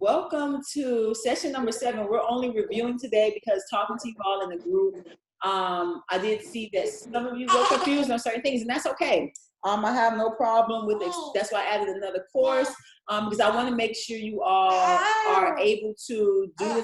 Welcome to session number 7. We're only reviewing today because talking to you all in the group, I did see that some of you were confused on certain things, and that's okay. I have no problem with it. That's why I added another course, because I want to make sure you all are able to do the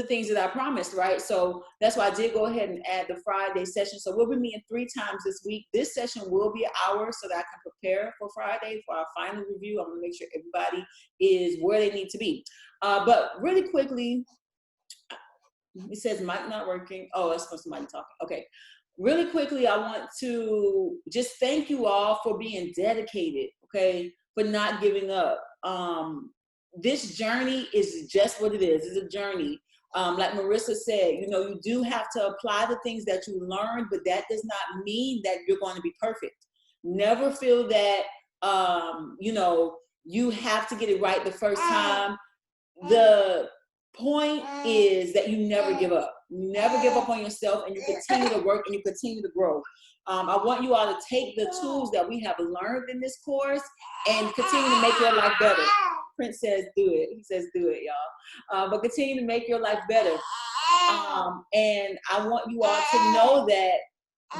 things that I promised, right? So that's why I did go ahead and add the Friday session. So we'll be meeting 3 times this week. This session will be an hour so that I can prepare for Friday for our final review. I'm gonna make sure everybody is where they need to be. But really quickly, it says mic not working. Oh, that's from somebody talking. Okay. Really quickly, I want to just thank you all for being dedicated, okay, for not giving up. This journey is just what it is. It's a journey. Like Marissa said, you know, you do have to apply the things that you learned, but that does not mean that you're going to be perfect. Never feel that, you know, you have to get it right the first time. The point is that you never give up. You never give up on yourself, and you continue to work and you continue to grow. I want you all to take the tools that we have learned in this course and continue to make your life better. Prince says do it. He says do it, y'all. But continue to make your life better. And I want you all to know that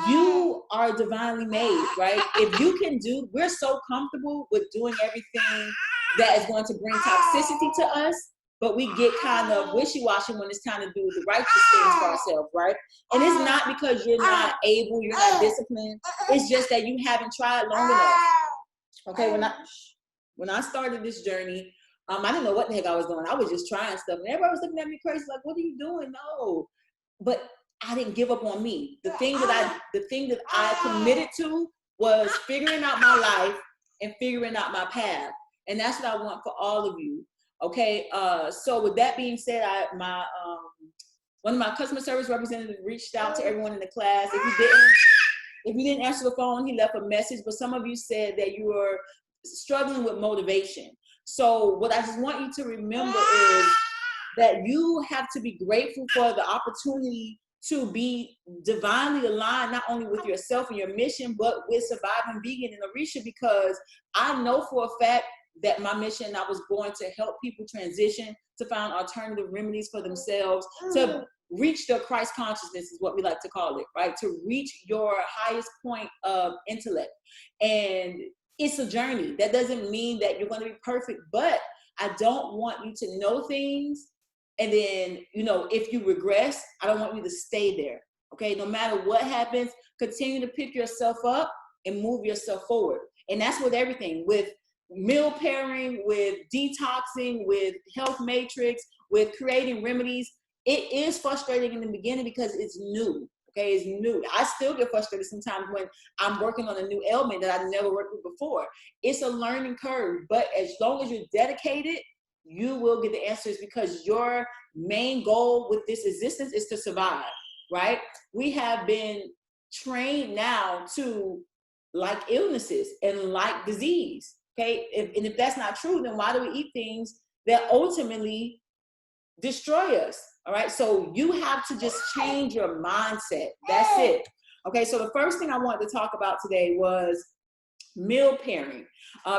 you are divinely made, right? If you can do, we're so comfortable with doing everything that is going to bring toxicity to us, but we get kind of wishy-washy when it's time to do the righteous things for ourselves, right? And it's not because you're not able, you're not disciplined. It's just that you haven't tried long enough. Okay, when I started this journey, I didn't know what the heck I was doing. I was just trying stuff, and everybody was looking at me crazy, like, "What are you doing?" No, but I didn't give up on me. The thing that I committed to was figuring out my life and figuring out my path, and that's what I want for all of you. Okay, so with that being said, one of my customer service representatives reached out to everyone in the class. If you didn't answer the phone, he left a message, but some of you said that you were struggling with motivation. So what I just want you to remember is that you have to be grateful for the opportunity to be divinely aligned, not only with yourself and your mission, but with Surviving Vegan and Arisha, because I know for a fact that my mission, I was going to help people transition to find alternative remedies for themselves, to reach their Christ consciousness is what we like to call it, right? To reach your highest point of intellect. And it's a journey. That doesn't mean that you're going to be perfect, but I don't want you to know things and then, you know, if you regress, I don't want you to stay there, okay? No matter what happens, continue to pick yourself up and move yourself forward. And that's with everything, with meal pairing, with detoxing, with health matrix, with creating remedies. It is frustrating in the beginning because it's new. Okay, it's new. I still get frustrated sometimes when I'm working on a new ailment that I've never worked with before. It's a learning curve, but as long as you're dedicated, you will get the answers, because your main goal with this existence is to survive, right? We have been trained now to like illnesses and like disease, okay? And if that's not true, then why do we eat things that ultimately destroy us? All right, so you have to just change your mindset. That's it. Okay, so the first thing I wanted to talk about today was meal pairing,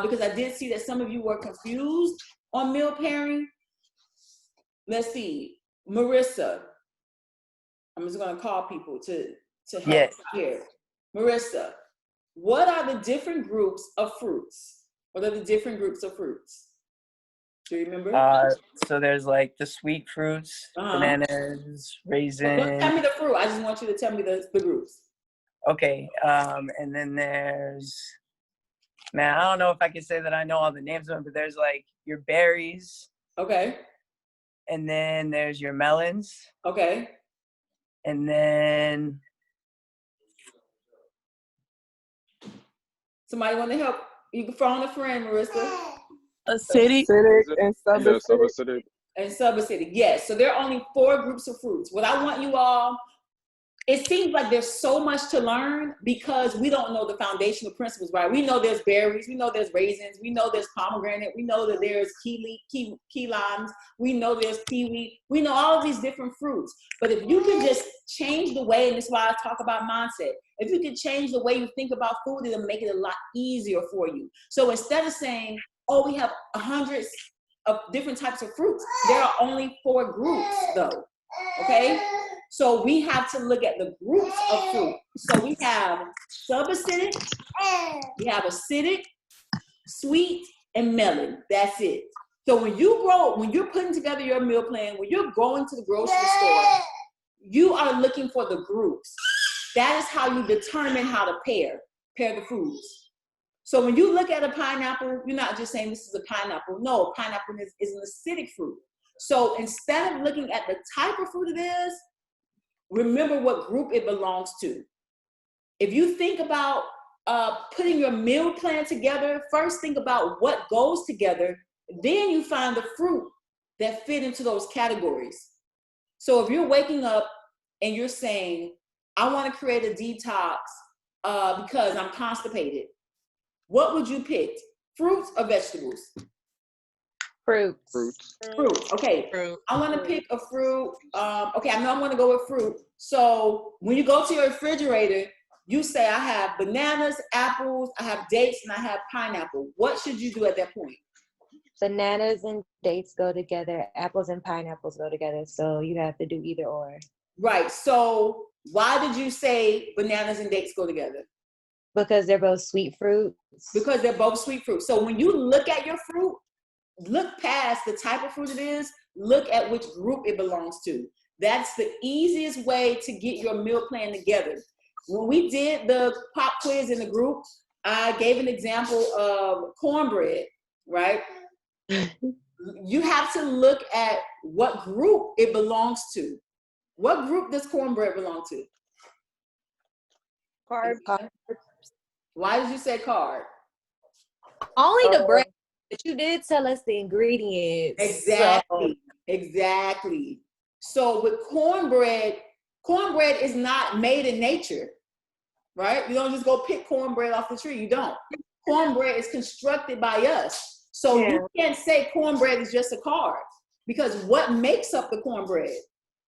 because I did see that some of you were confused on meal pairing. Let's see, Marissa. I'm just gonna call people to help here. Marissa, what are the different groups of fruits? What are the different groups of fruits? Do you remember? So there's like the sweet fruits, bananas, raisins. Don't tell me the fruit. I just want you to tell me the groups. Okay. And then there's, man, I don't know if I can say that I know all the names of them, but there's like your berries. Okay. And then there's your melons. Okay. And then somebody want to help? You can phone a friend, Marissa. Acidic and subacidic. And subacidic, yes. So there are only 4 groups of fruits. What I want you all, it seems like there's so much to learn because we don't know the foundational principles, right? We know there's berries, we know there's raisins, we know there's pomegranate, we know that there's key limes, we know there's kiwi, we know all of these different fruits. But if you can just change the way, and this is why I talk about mindset, if you can change the way you think about food, it'll make it a lot easier for you. So instead of saying, oh, we have hundreds of different types of fruits. There are only 4 groups though, okay? So we have to look at the groups of fruit. So we have subacidic, we have acidic, sweet, and melon. That's it. So when you're putting together your meal plan, when you're going to the grocery store, you are looking for the groups. That is how you determine how to pair the foods. So when you look at a pineapple, you're not just saying this is a pineapple. No, pineapple is an acidic fruit. So instead of looking at the type of fruit it is, remember what group it belongs to. If you think about putting your meal plan together, first think about what goes together, then you find the fruit that fit into those categories. So if you're waking up and you're saying, I want to create a detox because I'm constipated, what would you pick? Fruits or vegetables? Fruits. Fruit. Okay. Fruit. I want to pick a fruit. Okay, I know I'm going to go with fruit. So when you go to your refrigerator, you say, I have bananas, apples, I have dates, and I have pineapple. What should you do at that point? Bananas and dates go together. Apples and pineapples go together. So you have to do either or. Right. So why did you say bananas and dates go together? Because they're both sweet fruits. Because they're both sweet fruit. So when you look at your fruit, look past the type of fruit it is, look at which group it belongs to. That's the easiest way to get your meal plan together. When we did the pop quiz in the group, I gave an example of cornbread, right? You have to look at what group it belongs to. What group does cornbread belong to? Carb. Why did you say carb? Only the bread, but you did tell us the ingredients. Exactly. So with cornbread is not made in nature, right? You don't just go pick cornbread off the tree. You don't. Cornbread is constructed by us. So you can't say cornbread is just a carb, because what makes up the cornbread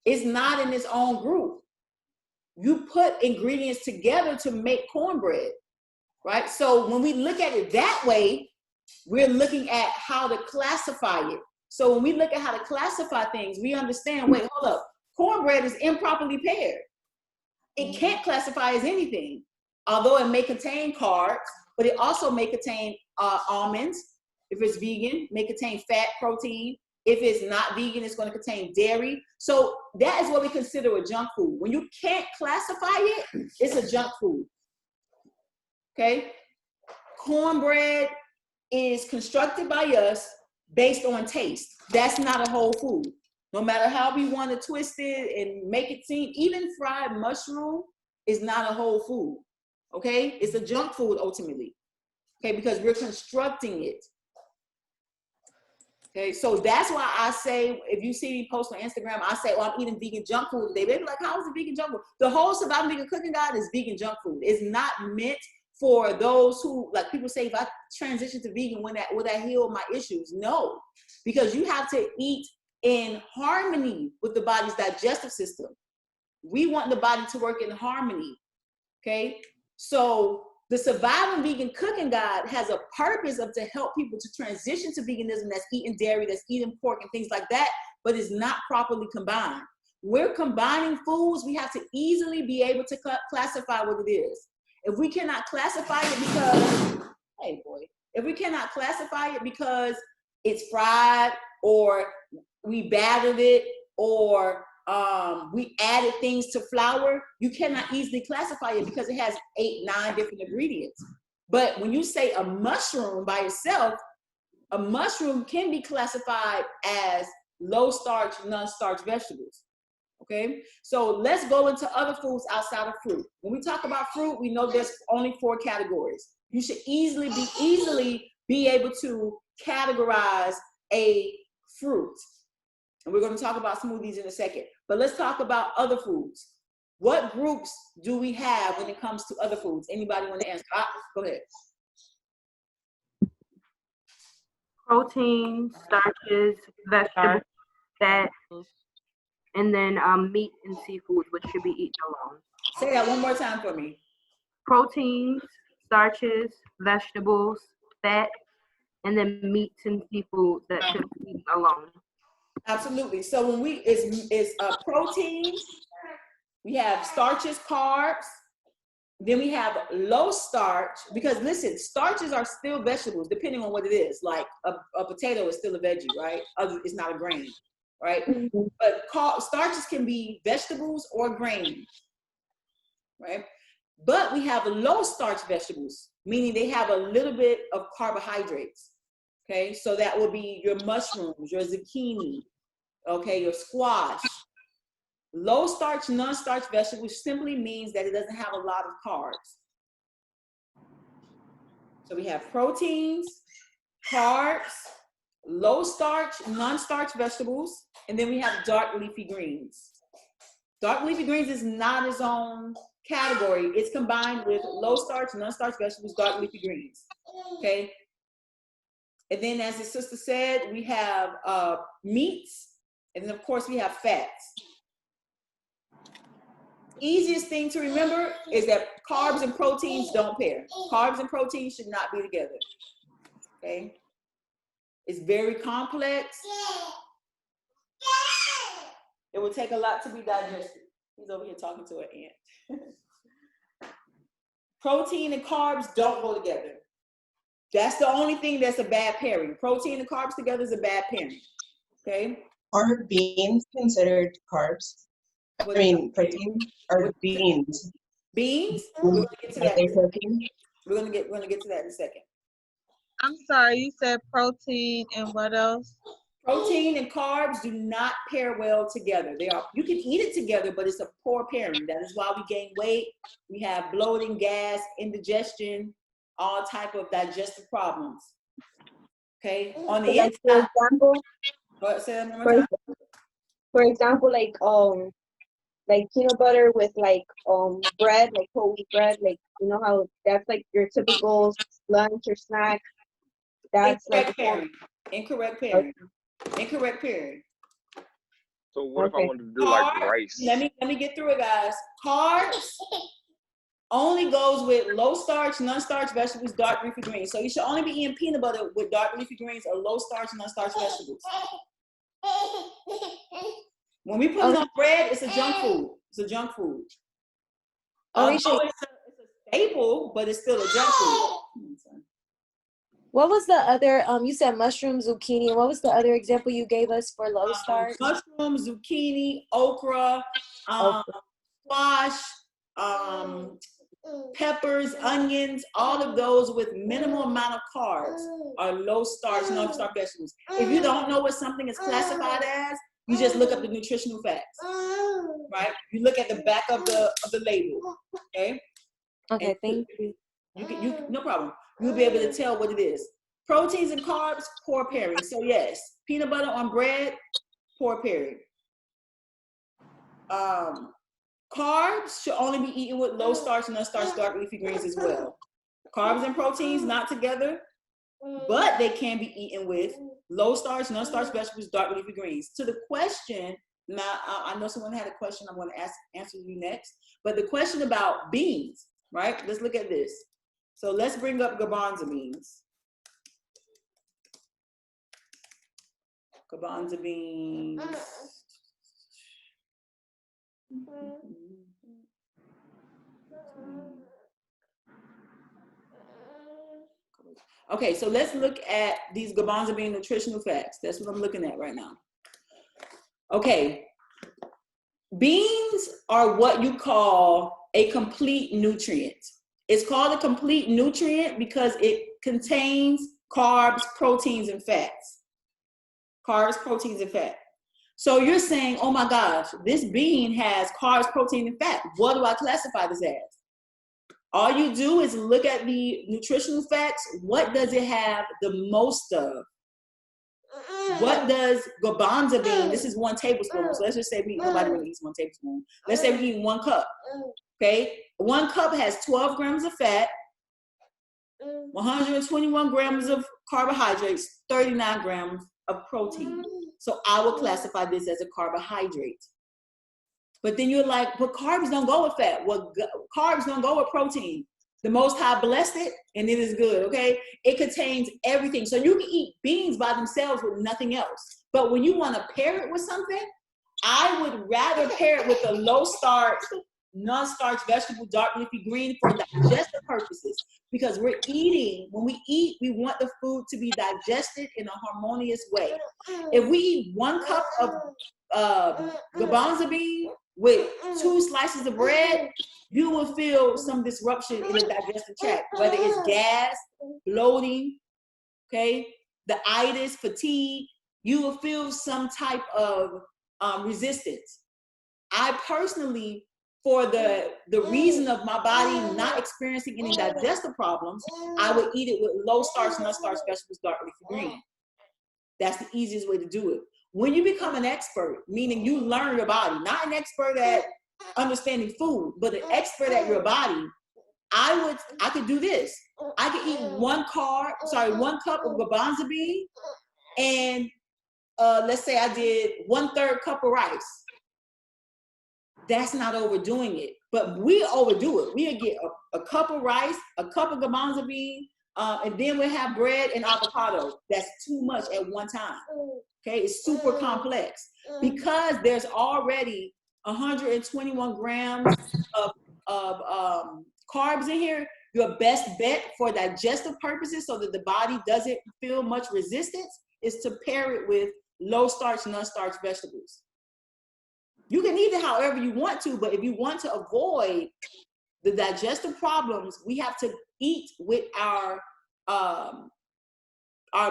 is not in its own group. You put ingredients together to make cornbread, right? So when we look at it that way, we're looking at how to classify it. So when we look at how to classify things, we understand, wait, hold up. Cornbread is improperly paired. It can't classify as anything, although it may contain carbs, but it also may contain almonds. If it's vegan, may contain fat, protein. If it's not vegan, it's going to contain dairy. So that is what we consider a junk food. When you can't classify it, it's a junk food. Okay? Cornbread is constructed by us based on taste. That's not a whole food. No matter how we want to twist it and make it seem, even fried mushroom is not a whole food. Okay? It's a junk food ultimately. Okay? Because we're constructing it. Okay, so that's why I say, if you see me post on Instagram, I say, oh, I'm eating vegan junk food today. They be like, how is it vegan junk food? The whole Surviving Vegan Cooking Guide is vegan junk food. It's not meant for those who, like people say, if I transition to vegan, will that heal my issues? No, because you have to eat in harmony with the body's digestive system. We want the body to work in harmony, okay? So the Surviving Vegan Cooking Guide has a purpose of to help people to transition to veganism that's eating dairy, that's eating pork and things like that, but it's not properly combined. We're combining foods, we have to easily be able to classify what it is. If we cannot classify it because, if we cannot classify it because it's fried or we battered it or we added things to flour, you cannot easily classify it because it has 8, 9 different ingredients. But when you say a mushroom by itself, a mushroom can be classified as low starch, non-starch vegetables. Okay, so let's go into other foods outside of fruit. When we talk about fruit, we know there's only 4 categories. You should easily be able to categorize a fruit. And we're going to talk about smoothies in a second. But let's talk about other foods. What groups do we have when it comes to other foods? Anybody want to answer? Go ahead. Protein, starches, vegetables, fat, and then meat and seafood, which should be eaten alone. Say that one more time for me. Proteins, starches, vegetables, fat, and then meats and seafoods that should be eaten alone. Absolutely. So when it's protein, we have starches, carbs. Then we have low starch, because listen, starches are still vegetables depending on what it is. Like a potato is still a veggie, right? It's not a grain, right? Mm-hmm. But starches can be vegetables or grains, right? But we have low starch vegetables, meaning they have a little bit of carbohydrates. Okay, so that would be your mushrooms, your zucchini, okay, your squash. Low starch, non-starch vegetables simply means that it doesn't have a lot of carbs. So we have proteins, carbs, low starch, non-starch vegetables, and then we have dark leafy greens. Dark leafy greens is not its own category. It's combined with low starch, non-starch vegetables, dark leafy greens. Okay. And then, as the sister said, we have meats, and then of course we have fats. Easiest thing to remember is that carbs and proteins don't pair. Carbs and proteins should not be together. Okay? It's very complex. It will take a lot to be digested. He's over here talking to an ant. Protein and carbs don't go together. That's the only thing that's a bad pairing. Protein and carbs together is a bad pairing. Okay? Are beans considered carbs? I mean, protein or beans? Beans? We're going to get to that. Are they protein? We're going to get to that in a second. I'm sorry, you said protein and what else? Protein and carbs do not pair well together. You can eat it together, but it's a poor pairing. That is why we gain weight. We have bloating, gas, indigestion, all type of digestive problems. Okay? On the Like, inside. for example, Say that one more time. for example, like peanut butter with like bread, like whole wheat bread, like you know how that's like your typical lunch or snack. That's Incorrect like pairing. Incorrect pairing. Incorrect pairing. So what if I Okay. wanted to do like Carbs, rice? let me get through it, guys. Carbs only goes with low starch, non-starch vegetables, dark leafy greens. So you should only be eating peanut butter with dark leafy greens or low starch, non-starch vegetables. When we put it on bread, it's a junk food. It's a junk food. Although it's a staple, but it's still a junk food. what was the other? You said mushroom, zucchini. And what was the other example you gave us for low starch? Mushrooms, zucchini, okra, squash, peppers, onions, all of those with minimal amount of carbs are low starch, non-starch vegetables. If you don't know what something is classified as, you just look up the nutritional facts, right? You look at the back of the label, okay? Okay, And thank you. you no problem. You'll be able to tell what it is. Proteins and carbs, poor pairing. So yes, peanut butter on bread, poor pairing. Carbs should only be eaten with low starch, non-starch, dark leafy greens as well. Carbs and proteins not together, but they can be eaten with low starch, non-starch vegetables, dark leafy greens. To the question, now I know someone had a question I'm going to answer you next, but the question about beans, right? Let's look at this. So let's bring up garbanzo beans. Garbanzo beans. Okay, so let's look at these garbanzo bean nutritional facts. That's what I'm looking at right now. Okay, beans are what you call a complete nutrient. It's called a complete nutrient because it contains carbs, proteins, and fats. Carbs, proteins, and fat. So you're saying, oh my gosh, this bean has carbs, protein, and fat. What do I classify this as? All you do is look at the nutritional facts. What does it have the most of? What does garbanzo bean? This is 1 tablespoon. So let's just say nobody really eats 1 tablespoon. Let's say we eat 1 cup. Okay, 1 cup has 12 grams of fat, 121 grams of carbohydrates, 39 grams of protein. So I will classify this as a carbohydrate. But then you're like, but carbs don't go with fat. Well, carbs don't go with protein. The Most High blessed it, and it is good, okay? It contains everything. So you can eat beans by themselves with nothing else. But when you want to pair it with something, I would rather pair it with a low-starch, non-starch vegetable, dark leafy green for digestive purposes. Because we're eating, when we eat, we want the food to be digested in a harmonious way. If we eat 1 cup of garbanzo bean with 2 slices of bread, you will feel some disruption in the digestive tract, whether it's gas, bloating, okay, the itis, fatigue. You will feel some type of resistance. I personally, for the reason of my body not experiencing any digestive problems, I would eat it with low starch, non-starch vegetables, dark leafy green. That's the easiest way to do it. When you become an expert, meaning you learn your body, not an expert at understanding food, but an expert at your body, I could do this. I could eat 1 cup of garbanzo bean, and let's say I did 1/3 cup of rice. That's not overdoing it, but we overdo it. We'll get a cup of rice, a cup of garbanzo bean, and then we'll have bread and avocado. That's too much at one time. Okay, it's super complex because there's already 121 grams of carbs in here. Your best bet for digestive purposes, so that the body doesn't feel much resistance, is to pair it with low starch, non-starch vegetables. You can eat it however you want to, but if you want to avoid the digestive problems, we have to eat with our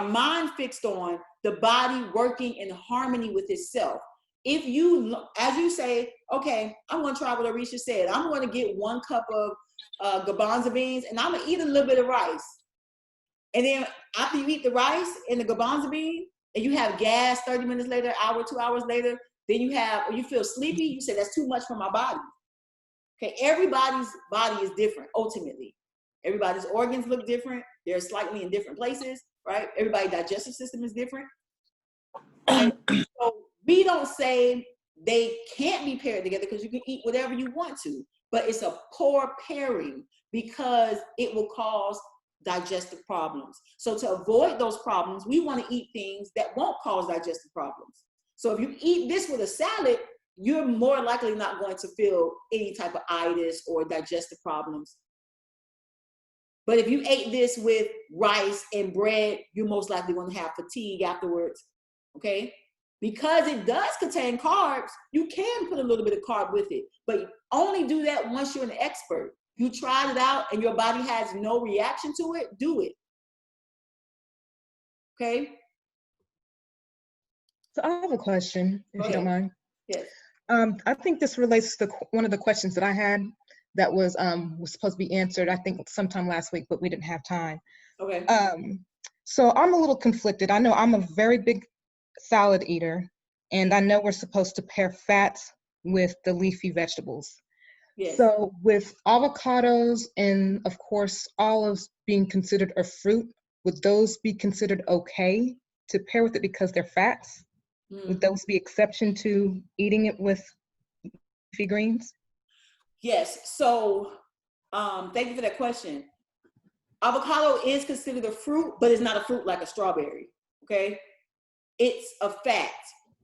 mind fixed on the body working in harmony with itself. If you, as you say, okay, I'm going to try what Arisha said. I'm going to get 1 cup of garbanzo beans, and I'm going to eat a little bit of rice. And then after you eat the rice and the garbanzo bean, and you have gas 30 minutes later, hour, 2 hours later, then you feel sleepy, you say that's too much for my body. Okay, everybody's body is different, ultimately. Everybody's organs look different. They're slightly in different places, right? Everybody's digestive system is different. And so we don't say they can't be paired together, because you can eat whatever you want to, but it's a poor pairing because it will cause digestive problems. So to avoid those problems, we want to eat things that won't cause digestive problems. So if you eat this with a salad, you're more likely not going to feel any type of itis or digestive problems. But if you ate this with rice and bread, you're most likely going to have fatigue afterwards, okay? Because it does contain carbs, you can put a little bit of carb with it, but only do that once you're an expert. You tried it out and your body has no reaction to it, do it. Okay? So I have a question, if you don't mind. Yes. I think this relates to one of the questions that I had that was supposed to be answered, I think sometime last week, but we didn't have time. Okay. So I'm a little conflicted. I know I'm a very big salad eater, and I know we're supposed to pair fats with the leafy vegetables. Yes. So with avocados and, of course, olives being considered a fruit, would those be considered okay to pair with it because they're fats? Would those be exception to eating it with leafy greens? Yes. So thank you for that question. Avocado is considered a fruit, but it's not a fruit like a strawberry. Okay? It's a fat,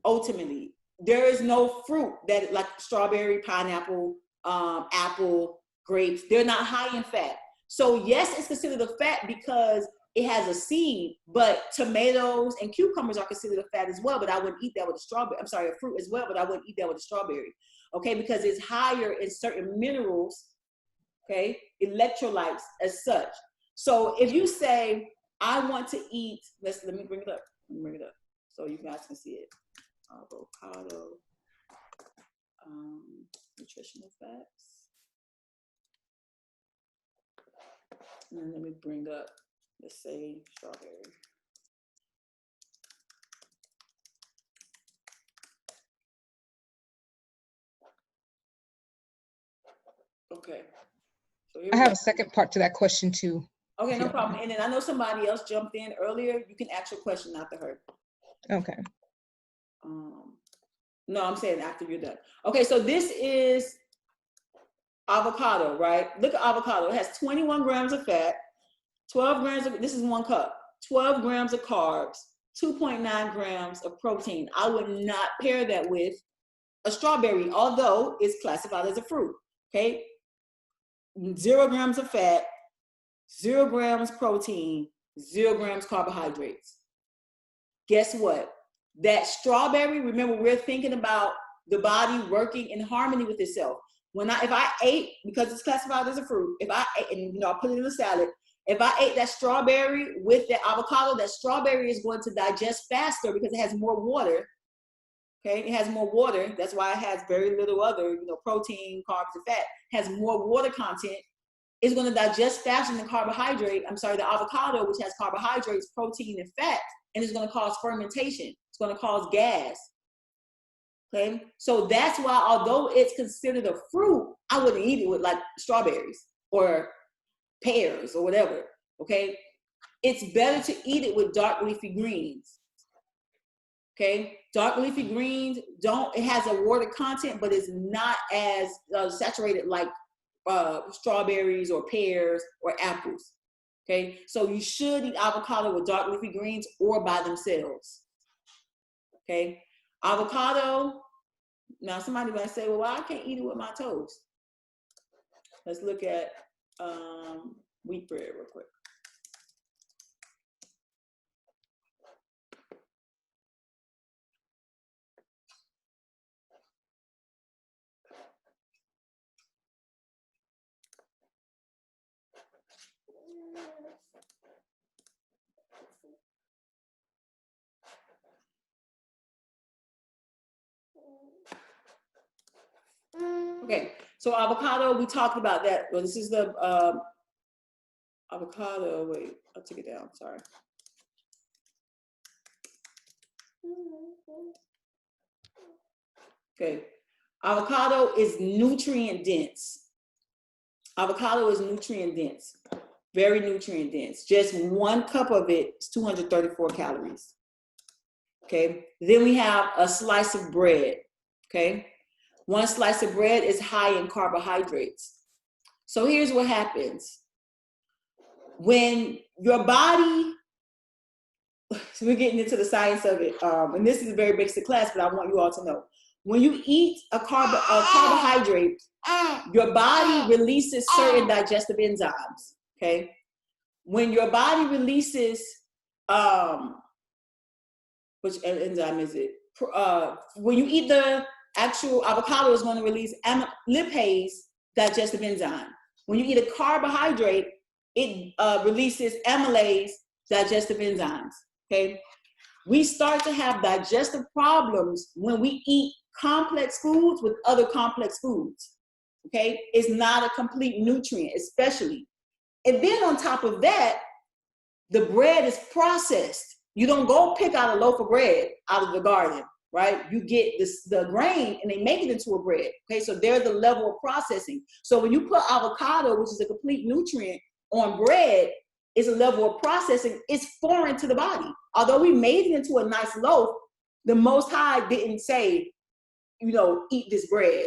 ultimately. There is no fruit that, like strawberry, pineapple, apple, grapes, they're not high in fat. So yes, it's considered a fat because it has a seed, but tomatoes and cucumbers are considered a fat as well, but I wouldn't eat that with a strawberry. I'm sorry, a fruit as well, but I wouldn't eat that with a strawberry, okay? Because it's higher in certain minerals, okay? Electrolytes as such. So if you say, I want to eat, let me bring it up. Let me bring it up so you guys can see it. Avocado, nutritional facts. And then let me bring up, let's say, strawberry. Okay. So I have a second part to that question too. Okay, no problem. And then I know somebody else jumped in earlier. You can ask your question after her. Okay. No, I'm saying after you're done. Okay, so this is avocado, right? Look at avocado. It has 21 grams of fat, 12 grams of, this is 1 cup, 12 grams of carbs, 2.9 grams of protein. I would not pair that with a strawberry, although it's classified as a fruit, okay? 0 grams of fat, 0 grams protein, 0 grams carbohydrates. Guess what? That strawberry, remember, we're thinking about the body working in harmony with itself. If I ate, because it's classified as a fruit, if I ate, and I put it in a salad, if I ate that strawberry with that avocado, that strawberry is going to digest faster because it has more water. Okay, it has more water. That's why it has very little other, protein, carbs, and fat. It has more water content. It's going to digest faster than the avocado, which has carbohydrates, protein, and fat, and it's going to cause fermentation. It's going to cause gas. Okay, so that's why, although it's considered a fruit, I wouldn't eat it with like strawberries or pears or whatever. Okay, it's better to eat it with dark leafy greens. Okay, dark leafy greens it has a water content, but it's not as saturated like strawberries or pears or apples. Okay, so you should eat avocado with dark leafy greens or by themselves. Okay, avocado. Now somebody might say, well, why I can't eat it with my toast? Let's look at wheat bread real quick. Okay, so avocado, we talked about that. Well, this is the avocado. Wait, I took it down. Sorry. Okay, avocado is nutrient dense. Avocado is nutrient dense, very nutrient dense. Just 1 cup of it is 234 calories. Okay, then we have a slice of bread. Okay, 1 slice of bread is high in carbohydrates. So here's what happens. When your body, so we're getting into the science of it, and this is a very basic class, but I want you all to know. When you eat a carbohydrate, your body releases certain digestive enzymes, okay? When your body releases, which enzyme is it? When you eat the actual avocado, is going to release lipase digestive enzyme. When you eat a carbohydrate, it releases amylase digestive enzymes, okay? We start to have digestive problems when we eat complex foods with other complex foods, okay? It's not a complete nutrient, especially. And then on top of that, the bread is processed. You don't go pick out a loaf of bread out of the garden, right? You get the grain and they make it into a bread, okay? So there's a level of processing. So when you put avocado, which is a complete nutrient, on bread, it's a level of processing. It's foreign to the body. Although we made it into a nice loaf, the Most High didn't say, eat this bread.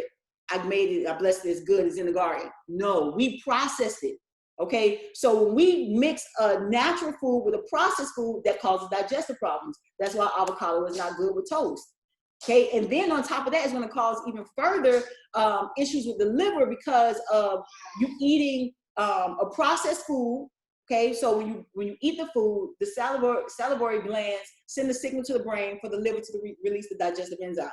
I made it, I blessed it, it's good, it's in the garden. No, we processed it, okay? So when we mix a natural food with a processed food, that causes digestive problems. That's why avocado is not good with toast, okay? And then on top of that, it's gonna cause even further issues with the liver because of you eating a processed food, okay? So when you eat the food, the salivary glands send a signal to the brain for the liver to release the digestive enzymes.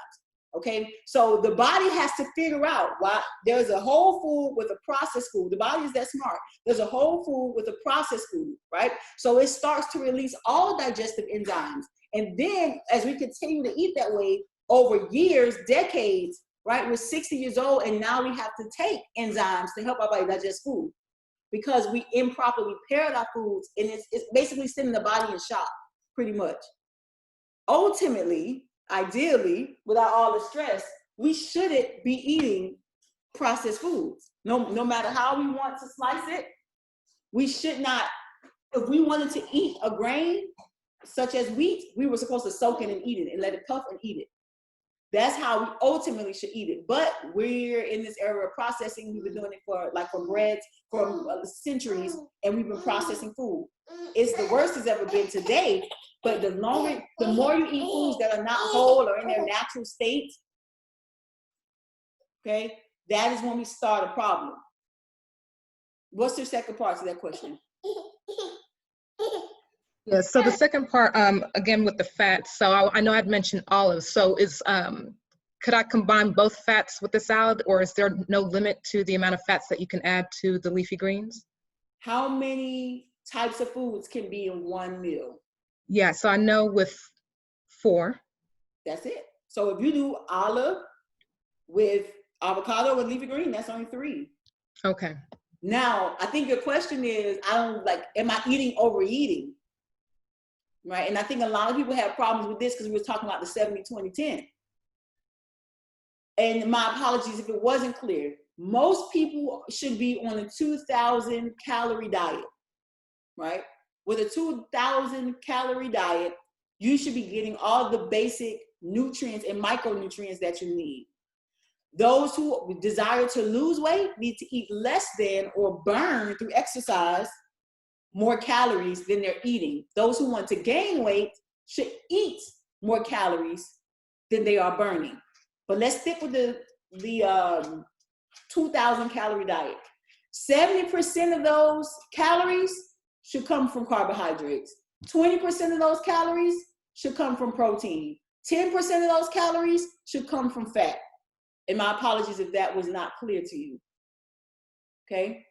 Okay, so the body has to figure out why there's a whole food with a processed food. The body is that smart. There's a whole food with a processed food, right? So it starts to release all digestive enzymes. And then as we continue to eat that way over years, decades, right? We're 60 years old and now we have to take enzymes to help our body digest food because we improperly paired our foods, and it's basically sending the body in shock, pretty much. Ultimately, ideally, without all the stress, we shouldn't be eating processed foods. No matter how we want to slice it, we should not. If we wanted to eat a grain, such as wheat, we were supposed to soak it and eat it and let it puff and eat it. That's how we ultimately should eat it. But we're in this era of processing. We've been doing it for breads for centuries, and we've been processing food. It's the worst it's ever been today. But the more you eat foods that are not whole or in their natural state, okay, that is when we start a problem. What's the second part to that question? Yeah, so the second part, again, with the fats. So I know I'd mentioned olives. So could I combine both fats with the salad, or is there no limit to the amount of fats that you can add to the leafy greens? How many types of foods can be in one meal? Yeah, so I know with 4. That's it. So if you do olive with avocado and leafy green, that's only 3. Okay. Now, I think your question is, am I eating overeating? Right? And I think a lot of people have problems with this because we were talking about the 70-20-10. And my apologies if it wasn't clear. Most people should be on a 2,000 calorie diet, right? With a 2,000 calorie diet, you should be getting all the basic nutrients and micronutrients that you need. Those who desire to lose weight need to eat less than or burn through exercise more calories than they're eating. Those who want to gain weight should eat more calories than they are burning. But let's stick with the 2,000 calorie diet. 70% of those calories should come from carbohydrates. 20% of those calories should come from protein. 10% of those calories should come from fat. And my apologies if that was not clear to you. Okay?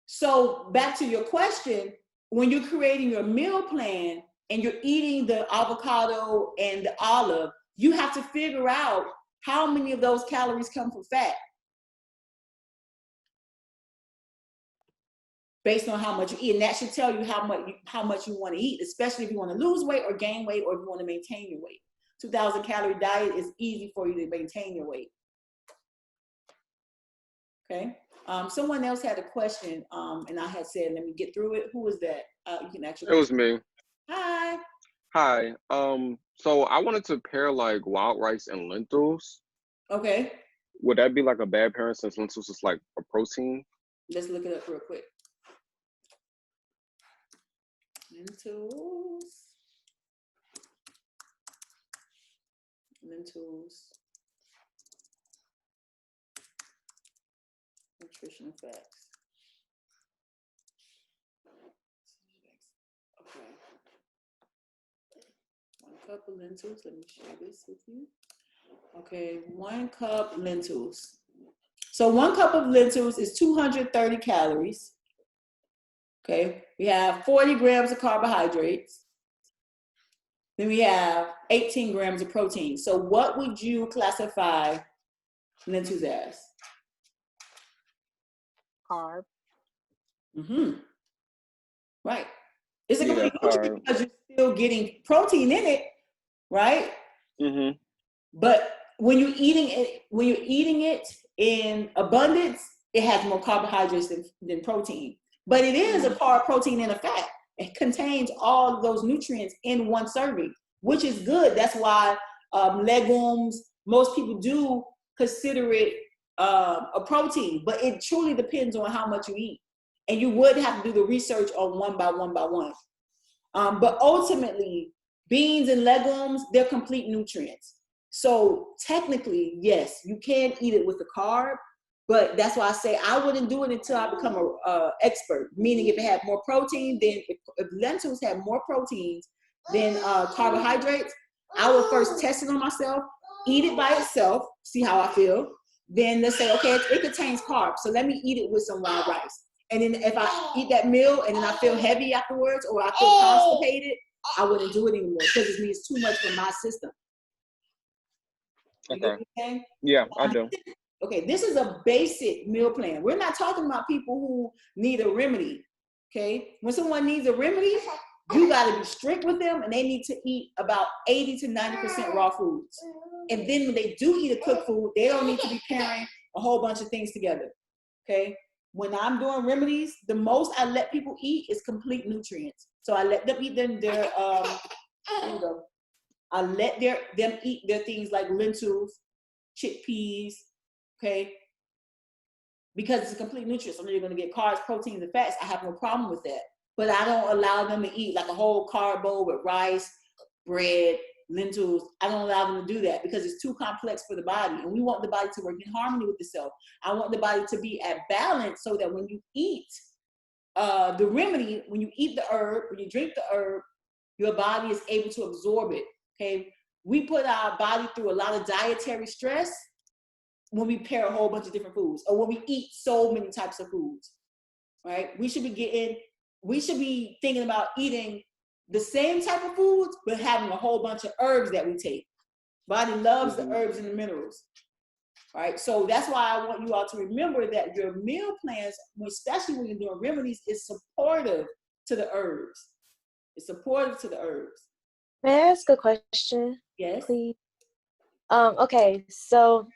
So back to your question, when you're creating your meal plan and you're eating the avocado and the olive, you have to figure out how many of those calories come from fat based on how much you eat. And that should tell you how much you want to eat, especially if you want to lose weight or gain weight, or if you want to maintain your weight. 2,000 calorie diet is easy for you to maintain your weight. Okay. Someone else had a question, and I had said, let me get through it. Who was that? You can actually. It was me. Hi. Hi. So I wanted to pair like wild rice and lentils. Okay. Would that be like a bad pairing since lentils is like a protein? Let's look it up real quick. Lentils. Nutritional facts. Okay. 1 cup of lentils. Let me share this with you. Okay, 1 cup lentils. So 1 cup of lentils is 230 calories. Okay, we have 40 grams of carbohydrates. Then we have 18 grams of protein. So what would you classify lentils as? Carb. Mm-hmm. Right. It's a Yeah, complete nutrient because you're still getting protein in it, right? Mm-hmm. But when you're eating it in abundance, it has more carbohydrates than protein. But it is a carb, protein, and a fat. It contains all of those nutrients in 1 serving, which is good. That's why legumes, most people do consider it a protein, but it truly depends on how much you eat. And you would have to do the research on one by one. But ultimately, beans and legumes, they're complete nutrients. So technically, yes, you can eat it with the carb, but that's why I say I wouldn't do it until I become an expert. Meaning, if it had more protein, then if lentils had more proteins than carbohydrates, I would first test it on myself, eat it by itself, see how I feel. Then let's say, okay, it contains carbs, so let me eat it with some wild rice. And then if I eat that meal and then I feel heavy afterwards, or I feel constipated, I wouldn't do it anymore because it means too much for my system. You get what I'm saying? Yeah, I do. Okay, this is a basic meal plan. We're not talking about people who need a remedy. Okay, when someone needs a remedy, you got to be strict with them, and they need to eat about 80 to 90% raw foods. And then when they do eat a cooked food, they don't need to be pairing a whole bunch of things together. Okay, when I'm doing remedies, the most I let people eat is complete nutrients. So I let them eat their I let them eat their things like lentils, chickpeas, okay? Because it's a complete nutrient. So they're going to get carbs, proteins, and fats. I have no problem with that. But I don't allow them to eat like a whole carb bowl with rice, bread, lentils. I don't allow them to do that because it's too complex for the body. And we want the body to work in harmony with itself. I want the body to be at balance so that when you eat the remedy, when you eat the herb, when you drink the herb, your body is able to absorb it, okay? We put our body through a lot of dietary stress when we pair a whole bunch of different foods or when we eat so many types of foods, right? We should be thinking about eating the same type of foods, but having a whole bunch of herbs that we take. Body loves the herbs and the minerals, right? So that's why I want you all to remember that your meal plans, especially when you're doing remedies, is supportive to the herbs. It's supportive to the herbs. May I ask a question? Yes. Please. Okay, so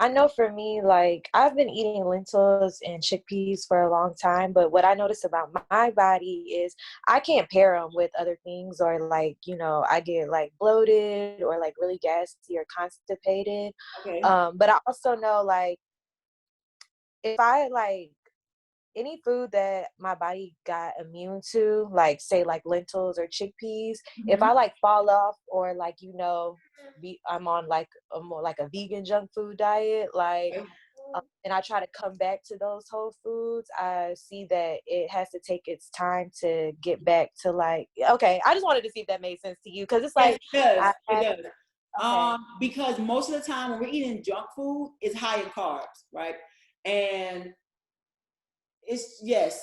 I know for me, like, I've been eating lentils and chickpeas for a long time, but what I notice about my body is I can't pair them with other things, or like, you know, I get like bloated or like really gassy or constipated. Okay. But I also know, like, if I like any food that my body got immune to, like say like lentils or chickpeas, if I like fall off or like, you know, I'm on like a more like a vegan junk food diet, like, and I try to come back to those whole foods, I see that it has to take its time to get back to like, okay, I just wanted to see if that made sense to you, because it's like, yes, it does. Okay. Because most of the time when we're eating junk food, it's high in carbs, right? And it's, yes,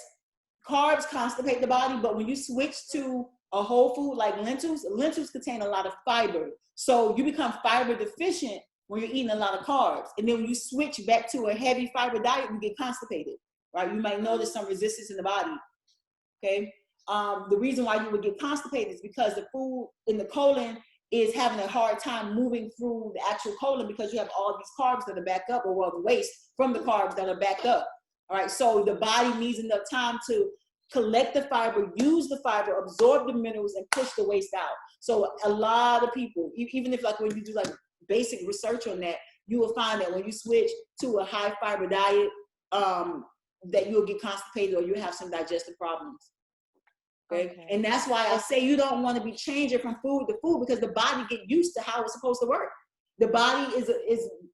carbs constipate the body, but when you switch to a whole food like lentils contain a lot of fiber. So you become fiber deficient when you're eating a lot of carbs. And then when you switch back to a heavy fiber diet, you get constipated, right? You might notice some resistance in the body, okay? The reason why you would get constipated is because the food in the colon is having a hard time moving through the actual colon because you have all these carbs that are backed up, or well, the waste from the carbs that are backed up. All right, so the body needs enough time to collect the fiber, use the fiber, absorb the minerals, and push the waste out. So a lot of people, even if like when you do like basic research on that, you will find that when you switch to a high fiber diet, that you'll get constipated or you have some digestive problems. Okay? And that's why I say you don't want to be changing from food to food, because the body get used to how it's supposed to work. The body is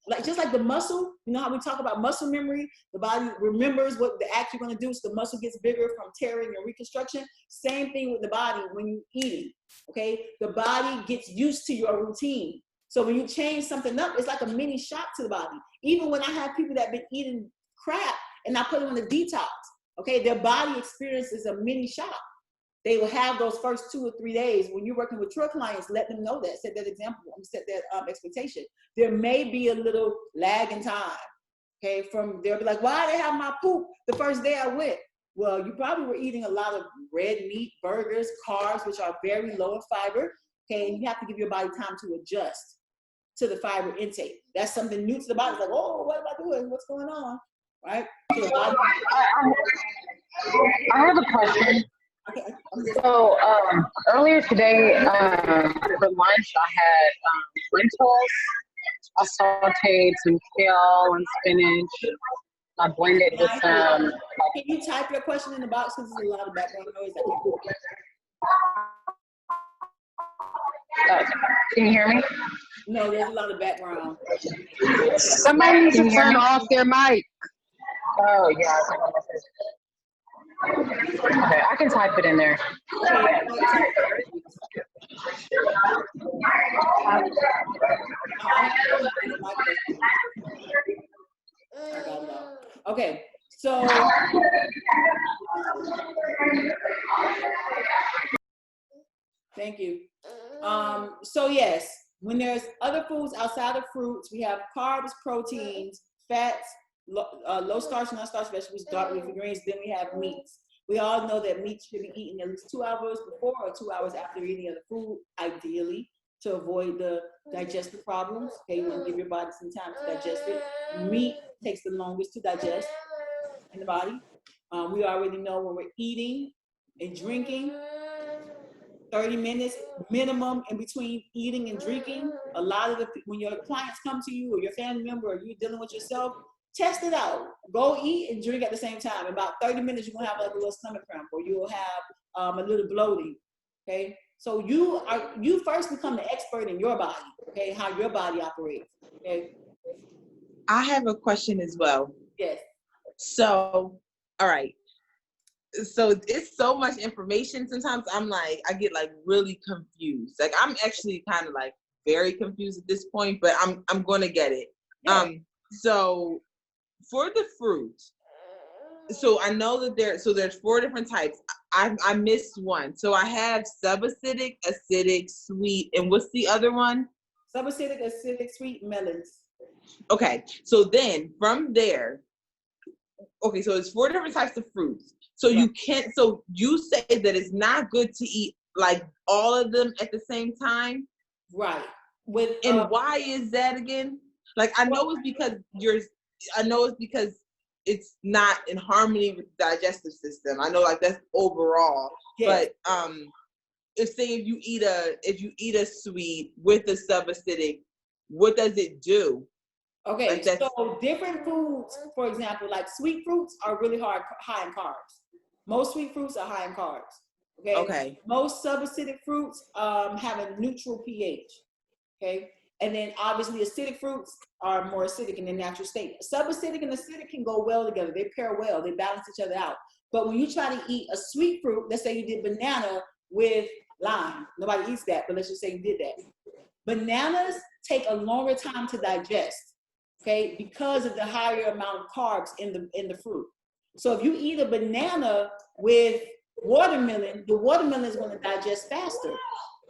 like, just like the muscle, you know how we talk about muscle memory, the body remembers what the act you're going to do, so the muscle gets bigger from tearing and reconstruction. Same thing with the body when you're eating, okay? The body gets used to your routine. So when you change something up, it's like a mini shock to the body. Even when I have people that have been eating crap and I put them in a detox, okay, their body experiences a mini shock. They will have those first 2 or 3 days. When you're working with your clients, let them know that, set that example, set that expectation. There may be a little lag in time, okay? They'll be like, why did I have my poop the first day I went? Well, you probably were eating a lot of red meat, burgers, carbs, which are very low in fiber, okay? And you have to give your body time to adjust to the fiber intake. That's something new to the body. It's like, oh, what am I doing? What's going on, right? So the body. I have a question. Okay. So earlier today for lunch, I had lentils. I sauteed some kale and spinach. I blended with some. Can you type your question in the box, because there's a lot of background noise? Can you hear me? No, there's a lot of background. Somebody needs to turn off their mic. Oh yeah. Okay, I can type it in there. Okay, so thank you. So yes, when there's other foods outside of fruits, we have carbs, proteins, fats, low starch, non-starch vegetables, dark leafy greens. Then we have meats. We all know that meat should be eaten at least 2 hours before or 2 hours after eating other food, ideally, to avoid the digestive problems. Okay, you want to give your body some time to digest it. Meat takes the longest to digest in the body. We already know when we're eating and drinking, 30 minutes minimum in between eating and drinking. A lot of when your clients come to you or your family member or you're dealing with yourself, test it out. Go eat and drink at the same time. In about 30 minutes, you're gonna have like a little stomach cramp or you'll have a little bloating. Okay, so you first become the expert in your body. Okay, how your body operates. Okay. I have a question as well. Yes. So, all right. So it's so much information. Sometimes I get like really confused. Like I'm actually kind of like very confused at this point, but I'm gonna get it. Yeah. So for the fruit, so I know that there's 4 different types. I missed one. So I have subacidic, acidic, sweet, and what's the other one? Subacidic, acidic, sweet, melons. Okay, so then from there, okay, so it's 4 different types of fruits. So you can't, so you say that it's not good to eat like all of them at the same time? Right. And why is that again? Like I know it's because it's not in harmony with the digestive system. I know like that's overall. Yes. But if you eat a sweet with a subacidic, what does it do? Okay, like so different foods, for example, like sweet fruits are really high in carbs. Most sweet fruits are high in carbs. Okay. Okay. Most subacidic fruits have a neutral pH. Okay. And then obviously acidic fruits are more acidic in their natural state. Subacidic and acidic can go well together. They pair well. They balance each other out. But when you try to eat a sweet fruit, let's say you did banana with lime. Nobody eats that, but let's just say you did that. Bananas take a longer time to digest. Okay, because of the higher amount of carbs in the fruit. So if you eat a banana with watermelon, the watermelon is going to digest faster.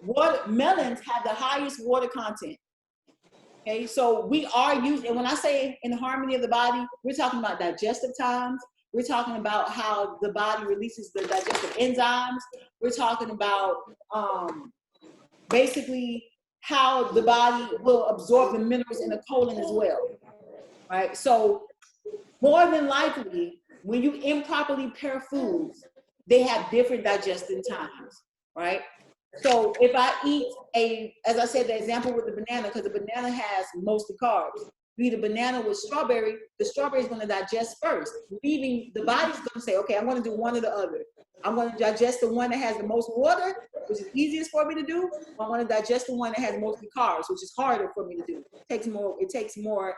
Watermelons have the highest water content. Okay, so we are using, and when I say in harmony of the body, we're talking about digestive times. We're talking about how the body releases the digestive enzymes. We're talking about basically how the body will absorb the minerals in the colon as well. Right, so more than likely, when you improperly pair foods, they have different digestion times, right? So if I eat as I said, the example with the banana, because the banana has mostly carbs. You eat a banana with strawberry, the strawberry is going to digest first, leaving the body's going to say, okay, I'm going to do one or the other. I'm going to digest the one that has the most water, which is easiest for me to do. Or I'm going to digest the one that has mostly carbs, which is harder for me to do. It takes more.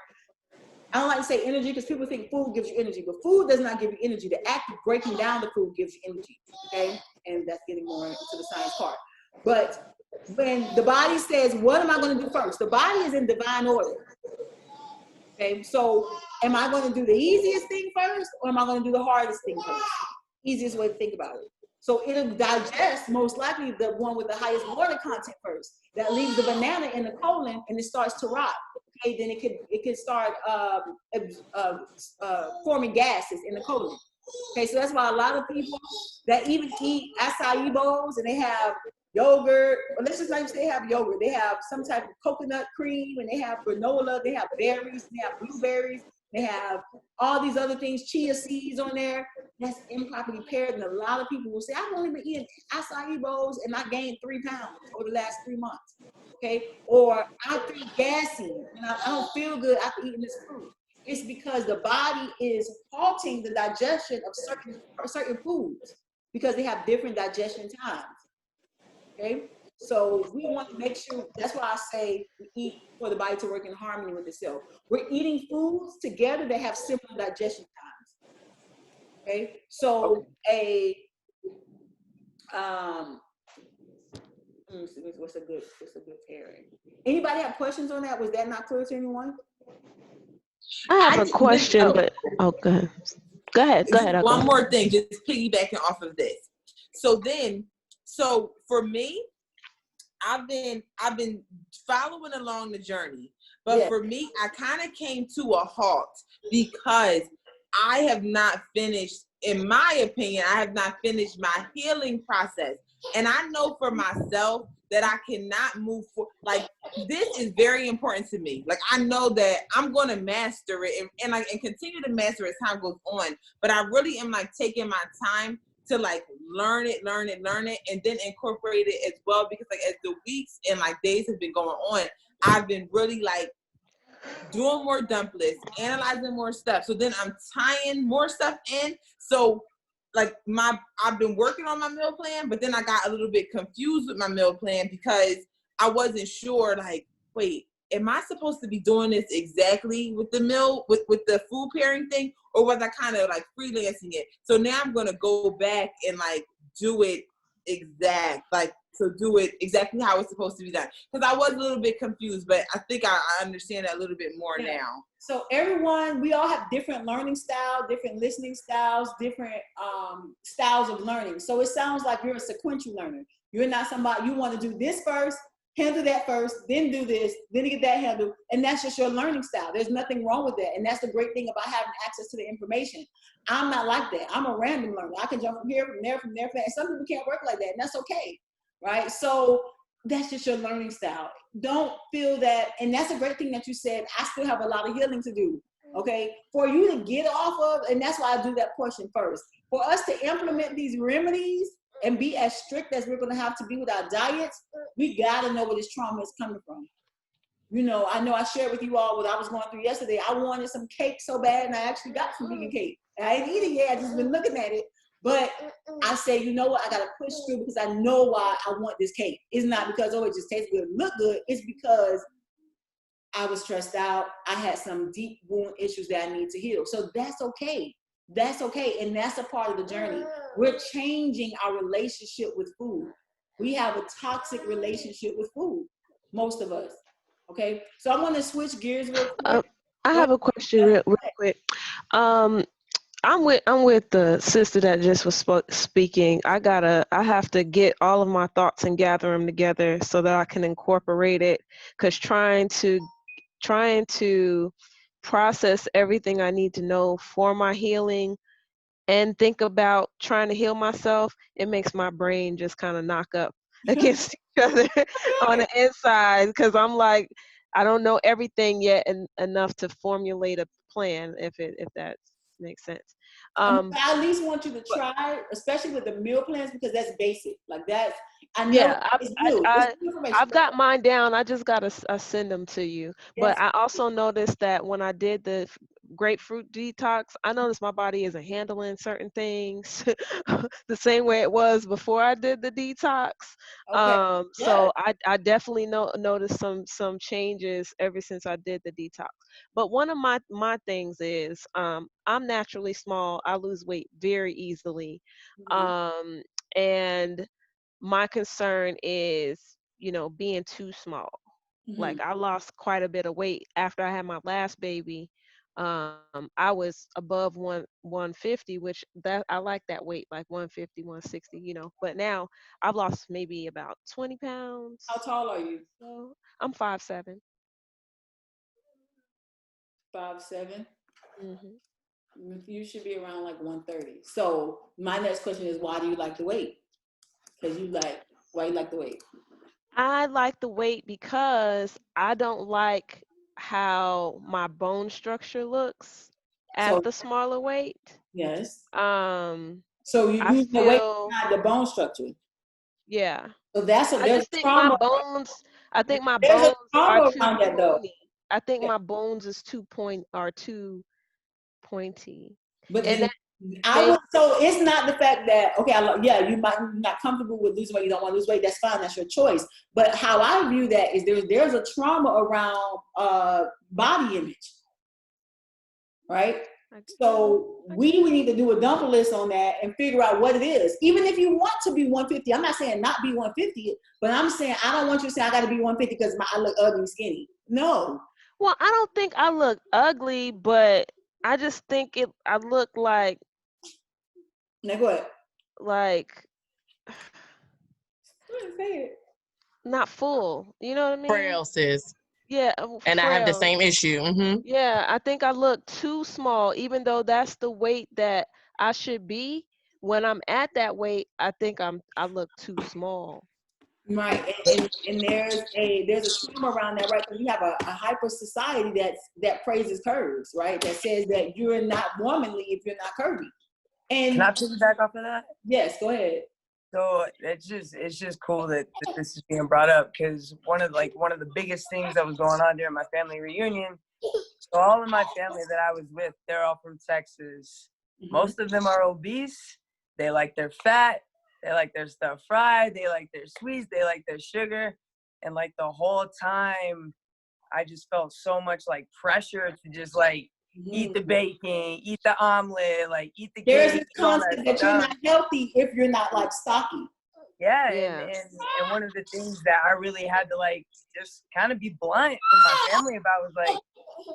I don't like to say energy because people think food gives you energy, but food does not give you energy. The act of breaking down the food gives you energy, okay? And that's getting more into the science part. But when the body says, what am I going to do first? The body is in divine order, okay? So am I going to do the easiest thing first or am I going to do the hardest thing first? Easiest way to think about it. So it'll digest most likely the one with the highest water content first. That leaves the banana in the colon and it starts to rot. Okay, then it can start forming gases in the colon. Okay, so that's why a lot of people that even eat acai bowls and they have yogurt, or let's just not say they have yogurt, they have some type of coconut cream and they have granola, they have berries, they have blueberries, they have all these other things, chia seeds on there. That's improperly paired, and a lot of people will say, I've only been eating acai bowls and I gained 3 pounds over the last 3 months. Okay, or I feel gassy and I don't feel good after eating this fruit. It's because the body is halting the digestion of certain foods because they have different digestion times. Okay, so we want to make sure, that's why I say we eat for the body to work in harmony with itself. We're eating foods together that have similar digestion times. Okay, so what's a good pairing? Anybody have questions on that? Was that not clear to anyone? I have a question, but go ahead. Go ahead. One more thing, just piggybacking off of this. So for me, I've been following along the journey, but for me, I kind of came to a halt because I have not finished, in my opinion, I have not finished my healing process. And I know for myself that I cannot move forward. Like, this is very important to me. Like, I know that I'm going to master it and continue to master as time goes on. But I really am like taking my time to like learn it, and then incorporate it as well. Because like as the weeks and like days have been going on, I've been really like doing more dump lists, analyzing more stuff. So then I'm tying more stuff in. So like I've been working on my meal plan, but then I got a little bit confused with my meal plan because I wasn't sure, like, wait, am I supposed to be doing this exactly with the meal, with the food pairing thing, or was I kind of like freelancing it? So now I'm going to go back and like do it do it exactly how it's supposed to be done. Because I was a little bit confused, but I think I understand that a little bit more now. So everyone, we all have different learning styles, different listening styles, different styles of learning. So it sounds like you're a sequential learner. You're not somebody, you want to do this first, handle that first, then do this, then get that handled, and that's just your learning style. There's nothing wrong with that, and that's the great thing about having access to the information. I'm not like that. I'm a random learner. I can jump from here, from there, and some people can't work like that, and that's okay, right? So that's just your learning style. Don't feel that, and that's a great thing that you said, I still have a lot of healing to do, okay? For you to get off of, and that's why I do that portion first. For us to implement these remedies and be as strict as we're gonna have to be with our diets, we gotta know where this trauma is coming from. You know I shared with you all what I was going through yesterday. I wanted some cake so bad, and I actually got some vegan cake. I didn't eat it yet, I just been looking at it. But I said, you know what, I gotta push through because I know why I want this cake. It's not because, oh, it just tastes good, look good. It's because I was stressed out. I had some deep wound issues that I need to heal. So that's okay. That's okay. And that's a part of the journey. We're changing our relationship with food. We have a toxic relationship with food, most of us. Okay. So I want to switch gears real quick. I have a question real quick. I'm with the sister that just was speaking. I have to get all of my thoughts and gather them together so that I can incorporate it. Because trying to process everything I need to know for my healing and think about trying to heal myself, it makes my brain just kind of knock up against each other on the inside, because I'm like, I don't know everything yet and enough to formulate a plan, if that makes sense. I at least want you to try, especially with the meal plans, because that's basic. Like that's, I know yeah, it's new. I've got mine down. I just gotta send them to you. Yes. But I also noticed that when I did the grapefruit detox, I noticed my body isn't handling certain things the same way it was before I did the detox. Okay. So I definitely noticed some changes ever since I did the detox. But one of my things is I'm naturally small. I lose weight very easily. And my concern is, being too small. Like I lost quite a bit of weight after I had my last baby. I was above 150, which that I like that weight, like 150, 160, but now I've lost maybe about 20 pounds. How tall are you? So I'm 5'7". 5'7". Mm-hmm. You should be around like 130. So my next question is, why do you like the weight? Because why you like the weight? I like the weight because I don't like how my bone structure looks at the smaller weight. Yes. So you lose the weight, not the bone structure. Yeah. So there's I just think trauma. I think my There's bones a trauma are too around that, though. pointy. I think my bones is too pointy. But and so it's not the fact that, okay, you might not comfortable with losing weight, you don't want to lose weight, that's fine, that's your choice. But how I view that is there's a trauma around body image, right? So we would need to do a dump list on that and figure out what it is. Even if you want to be 150, I'm not saying not be 150, but I'm saying I don't want you to say I got to be 150 because I look ugly and skinny. No. Well, I don't think I look ugly, but I just think I look like. Like what? Like. Say it. Not full. You know what I mean? Frail, sis. Yeah, and frail. I have the same issue. Mm-hmm. Yeah, I think I look too small, even though that's the weight that I should be. When I'm at that weight, I think I look too small. Right, and there's a trauma around that, right? Because we have a hyper society that praises curves, right? That says that you're not womanly if you're not curvy. And can I piggyback off of that? Yes, go ahead. So it's just cool that this is being brought up, because one of the biggest things that was going on during my family reunion. So all of my family that I was with, they're all from Texas. Most of them are obese. They like their fat. They like their stuff fried. They like their sweets. They like their sugar. And like the whole time, I just felt so much like pressure to just like eat the bacon, eat the omelet, like eat the There's cake, this eat all concept that that you're stuff. not healthy if you're not like stocky. Yeah, and one of the things that I really had to like just kind of be blunt with my family about was like,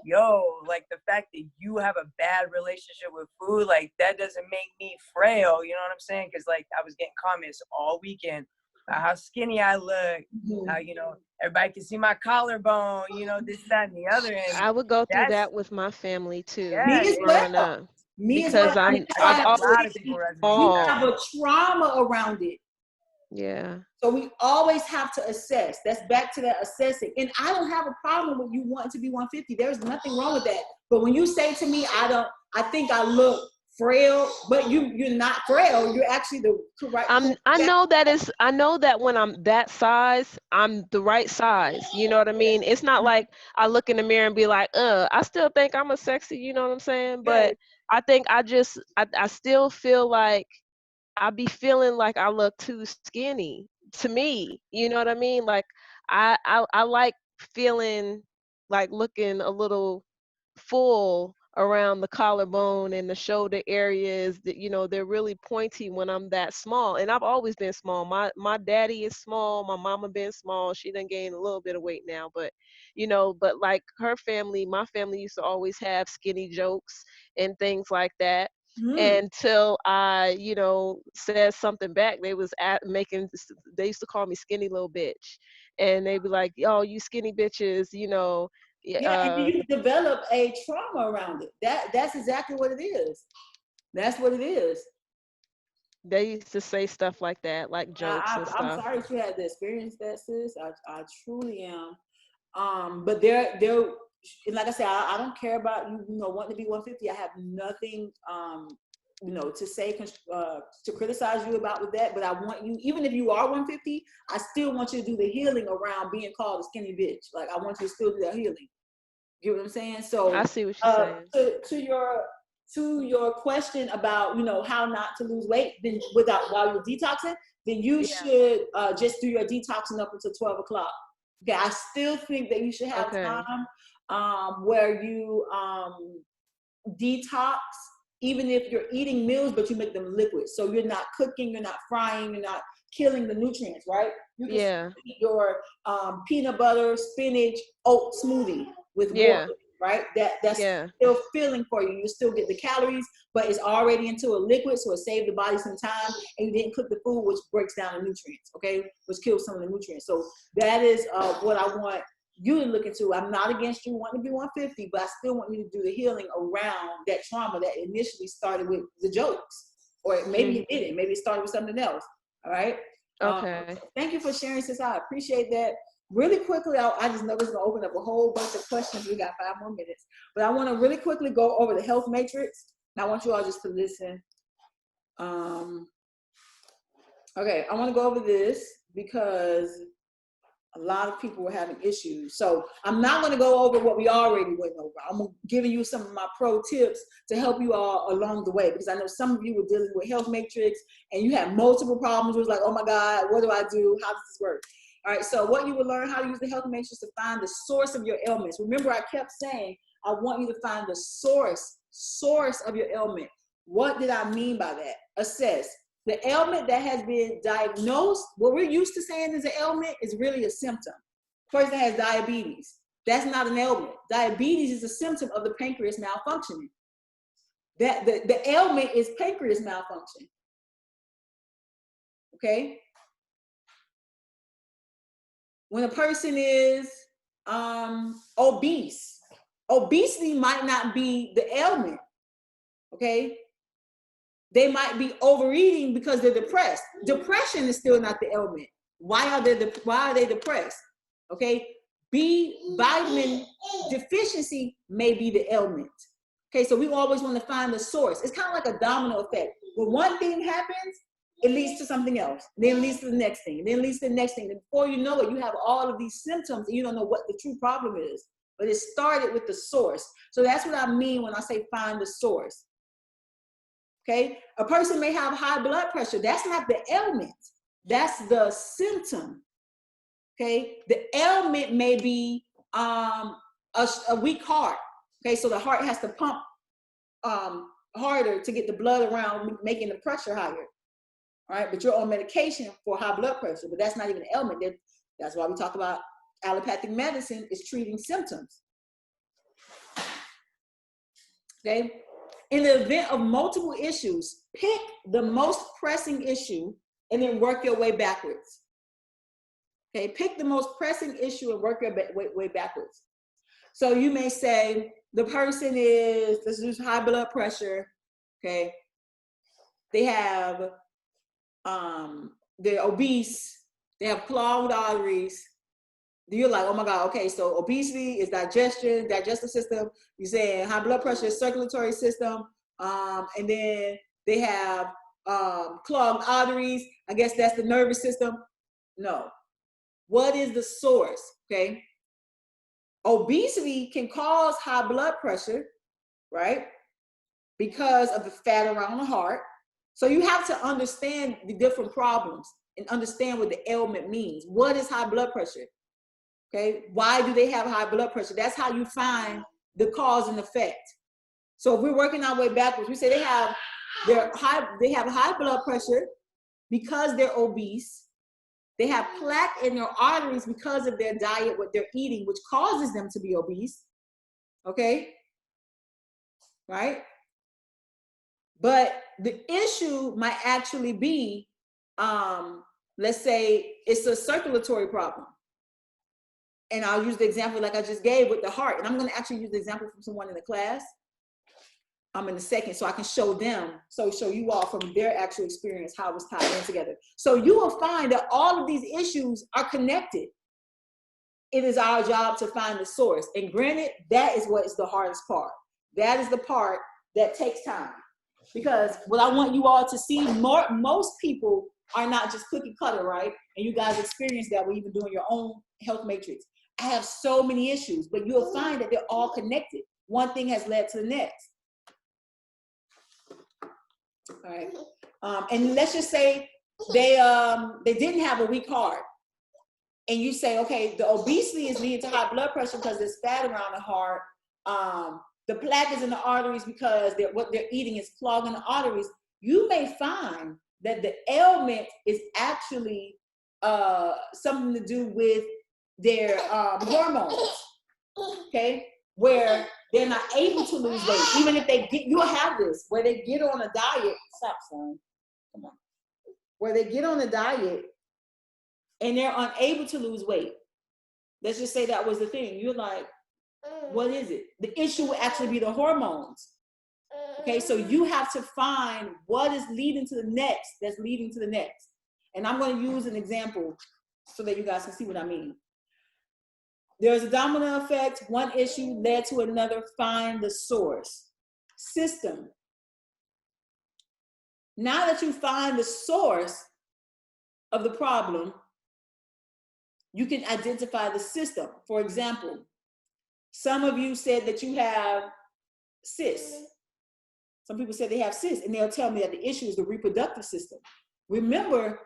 yo, like the fact that you have a bad relationship with food, like that doesn't make me frail, you know what I'm saying? Because like I was getting comments all weekend about how skinny I look, how, you know, everybody can see my collarbone, you know, this, that, and the other. And I would go through that with my family too. Me as Growing well. up. Me as Because well. I've a lot always of people resonate We with that. have a trauma around it. Yeah. So we always have to assess. That's back to that assessing. And I don't have a problem with you wanting to be 150. There's nothing wrong with that. But when you say to me, I think I look frail, but you're not frail. You're actually the correct. I know that when I'm that size, I'm the right size. You know what I mean? It's not like I look in the mirror and be like, I still think I'm a sexy, you know what I'm saying? But I think I still feel like I be feeling like I look too skinny to me. You know what I mean? Like I like feeling like looking a little full around the collarbone and the shoulder areas that, you know, they're really pointy when I'm that small. And I've always been small. My daddy is small, my mama been small. She done gained a little bit of weight now, but you know, but like her family, my family used to always have skinny jokes and things like that. Until I, you know, said something back, they used to call me skinny little bitch, and they'd be like, "Oh, you skinny bitches," you know. Yeah, and you develop a trauma around it. That's exactly what it is. That's what it is. They used to say stuff like that, like jokes and I'm stuff. sorry that you had to experience that, sis. I truly am. But they're like I said, I don't care about you know wanting to be 150. I have nothing you know to say to criticize you about with that. But I want you, even if you are 150, I still want you to do the healing around being called a skinny bitch. Like I want you to still do that healing. You know what I'm saying? So I see what you're saying. To your question about, you know, how not to lose weight then while you're detoxing, then you should just do your detoxing up until 12 o'clock. Okay, I still think that you should have time where you detox, even if you're eating meals, but you make them liquid. So you're not cooking, you're not frying, you're not killing the nutrients, right? You can eat your peanut butter, spinach, oat smoothie with water, right? That's still filling for you. You still get the calories, but it's already into a liquid, so it saved the body some time, and you didn't cook the food, which breaks down the nutrients, okay? Which kills some of the nutrients. So that is what I want you to look into. I'm not against you wanting to be 150, but I still want you to do the healing around that trauma that initially started with the jokes, or maybe it didn't. Maybe it started with something else. All right. Okay. Thank you for sharing, sis. I appreciate that. Really quickly, I just know this is gonna open up a whole bunch of questions. We got 5 more minutes, but I want to really quickly go over the health matrix. And I want you all just to listen. Okay, I want to go over this because a lot of people were having issues. So I'm not going to go over what we already went over. I'm giving you some of my pro tips to help you all along the way, because I know some of you were dealing with health matrix and you had multiple problems. It was like, oh my God, what do I do? How does this work? All right, so what you will learn how to use the health matrix to find the source of your ailments. Remember, I kept saying, I want you to find the source of your ailment. What did I mean by that? Assess. The ailment that has been diagnosed, what we're used to saying is an ailment, is really a symptom. Person has diabetes. That's not an ailment. Diabetes is a symptom of the pancreas malfunctioning. That the ailment is pancreas malfunction. Okay? When a person is obese, obesity might not be the ailment. Okay? They might be overeating because they're depressed. Depression is still not the ailment. Why are they depressed? Okay, B vitamin deficiency may be the ailment. Okay, so we always want to find the source. It's kind of like a domino effect. When one thing happens, it leads to something else. Then leads to the next thing. Then leads to the next thing. And before you know it, you have all of these symptoms and you don't know what the true problem is. But it started with the source. So that's what I mean when I say find the source. Okay, a person may have high blood pressure. That's not the ailment. That's the symptom. Okay, the ailment may be a weak heart. Okay, so the heart has to pump harder to get the blood around, making the pressure higher. All right, but you're on medication for high blood pressure, but that's not even an ailment. That's why we talk about allopathic medicine is treating symptoms. Okay, in the event of multiple issues, pick the most pressing issue and then work your way backwards. Okay, pick the most pressing issue and work your way backwards. So you may say the person is, this is high blood pressure. Okay, they have they're obese, they have clogged arteries. You're like, oh my God, okay, so obesity is digestive system. You're saying high blood pressure is circulatory system, and then they have clogged arteries. I guess that's the nervous system. No. What is the source? Okay. Obesity can cause high blood pressure, right? Because of the fat around the heart. So you have to understand the different problems and understand what the ailment means. What is high blood pressure? Okay, why do they have high blood pressure? That's how you find the cause and effect. So if we're working our way backwards, we say they have high blood pressure because they're obese. They have plaque in their arteries because of their diet, what they're eating, which causes them to be obese. Okay, right? But the issue might actually be, let's say it's a circulatory problem. And I'll use the example like I just gave with the heart. And I'm going to actually use the example from someone in the class in a second so I can show them, show you all from their actual experience how it's tied in together. So you will find that all of these issues are connected. It is our job to find the source. And granted, that is what is the hardest part. That is the part that takes time. Because what I want you all to see, most people are not just cookie cutter, right? And you guys experience that when even doing your own health matrix. I have so many issues, but you'll find that they're all connected. One thing has led to the next. All right. And let's just say they didn't have a weak heart. And you say, okay, the obesity is leading to high blood pressure because there's fat around the heart. The plaque is in the arteries because what they're eating is clogging the arteries. You may find that the ailment is actually something to do with their hormones, okay? Where they're not able to lose weight. Even if they get, you'll have this, where they get on a diet, stop son, come on. Where they get on a diet and they're unable to lose weight. Let's just say that was the thing. You're like, what is it? The issue will actually be the hormones. Okay, so you have to find what is leading to the next, that's leading to the next. And I'm going to use an example so that you guys can see what I mean. There's a domino effect. One issue led to another. Find the source. System. Now that you find the source of the problem, you can identify the system. For example, some of you said that you have cysts. Some people said they have cysts, and they'll tell me that the issue is the reproductive system. Remember,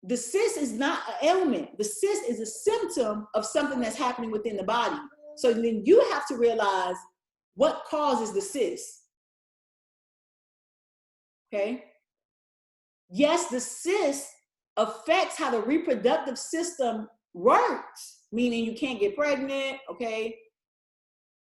the cyst is not an ailment. The cyst is a symptom of something that's happening within the body. So then you have to realize what causes the cyst. Okay? Yes, the cyst affects how the reproductive system works, meaning you can't get pregnant, okay?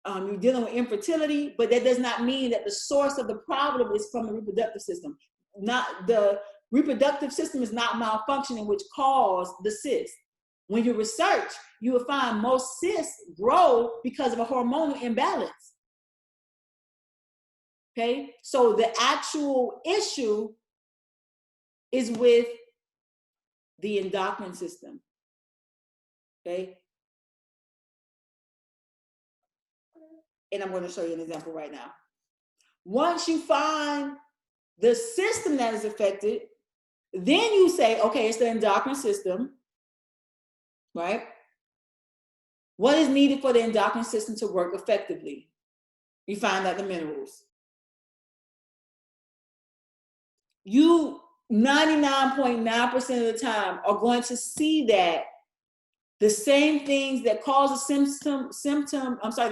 You're dealing with infertility, but that does not mean that the source of the problem is from the reproductive system. Not the reproductive system is not malfunctioning, which caused the cyst. When you research, you will find most cysts grow because of a hormonal imbalance. Okay, so the actual issue is with the endocrine system. Okay. And I'm going to show you an example right now. Once you find the system that is affected, then you say, okay, it's the endocrine system, right? What is needed for the endocrine system to work effectively? You find out the minerals. You 99.9% of the time are going to see that the same things that cause the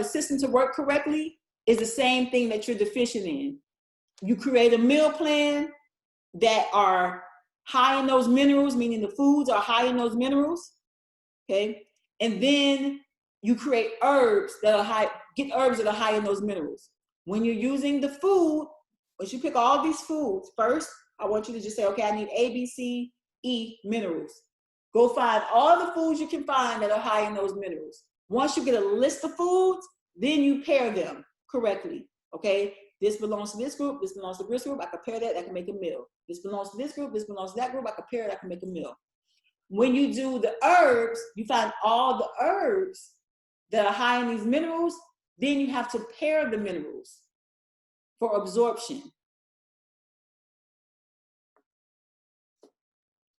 system to work correctly is the same thing that you're deficient in. You create a meal plan that are high in those minerals, meaning the foods are high in those minerals, okay? And then you create herbs that are high, get herbs that are high in those minerals. When you're using the food, once you pick all these foods, first, I want you to just say, okay, I need A, B, C, E minerals. Go find all the foods you can find that are high in those minerals. Once you get a list of foods, then you pair them correctly, okay? This belongs to this group, this belongs to this group, I can pair that, I can make a meal. This belongs to this group, this belongs to that group, I can pair it, I can make a meal. When you do the herbs, you find all the herbs that are high in these minerals, then you have to pair the minerals for absorption.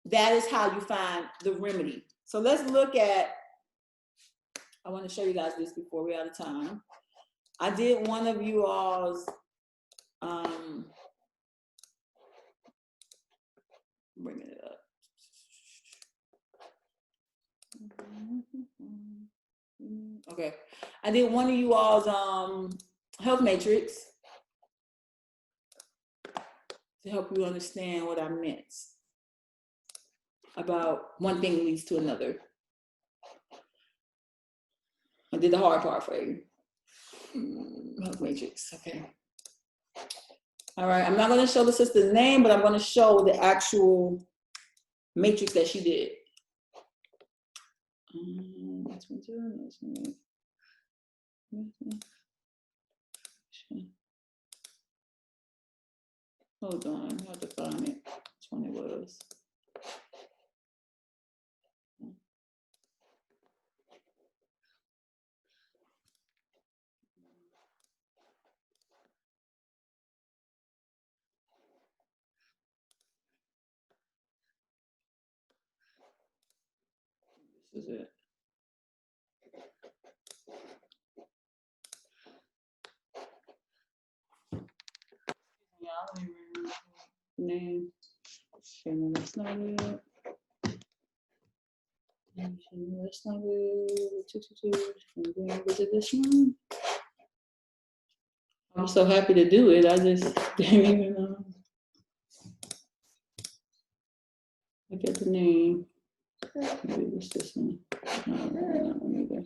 That is how you find the remedy. So let's look at, I want to show you guys this before we're out of time. I did one of you all's, bringing it up. Okay, I did one of you all's health matrix to help you understand what I meant about one thing leads to another. I did the hard part for you. Health matrix, okay. All right, I'm not going to show the sister's name, but I'm going to show the actual matrix that she did. Hold on, I have to find it. Which one it was? This is it. Yeah, I don't even remember the name. Shannon, that's not it. Shannon, that's not it. 222. Was it this one? I'm so happy to do it. I just didn't even know. I get the name. Maybe it was this one. No, not one either.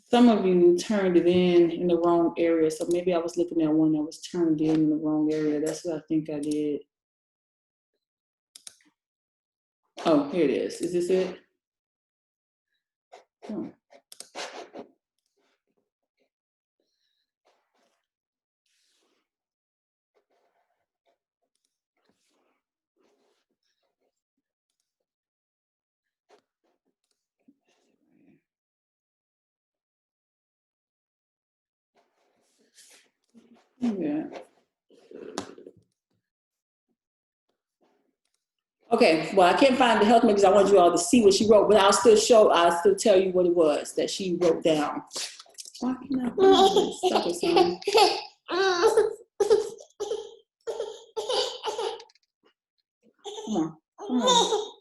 Some of you turned it in the wrong area, so maybe I was looking at one that was turned in the wrong area. That's what I think I did. Oh, here it is. Is this it? Oh. Yeah. Okay, well, I can't find the health because I want you all to see what she wrote, but I'll still tell you what it was that she wrote down. Why can't I find this? Stop it, son. Come on, come on.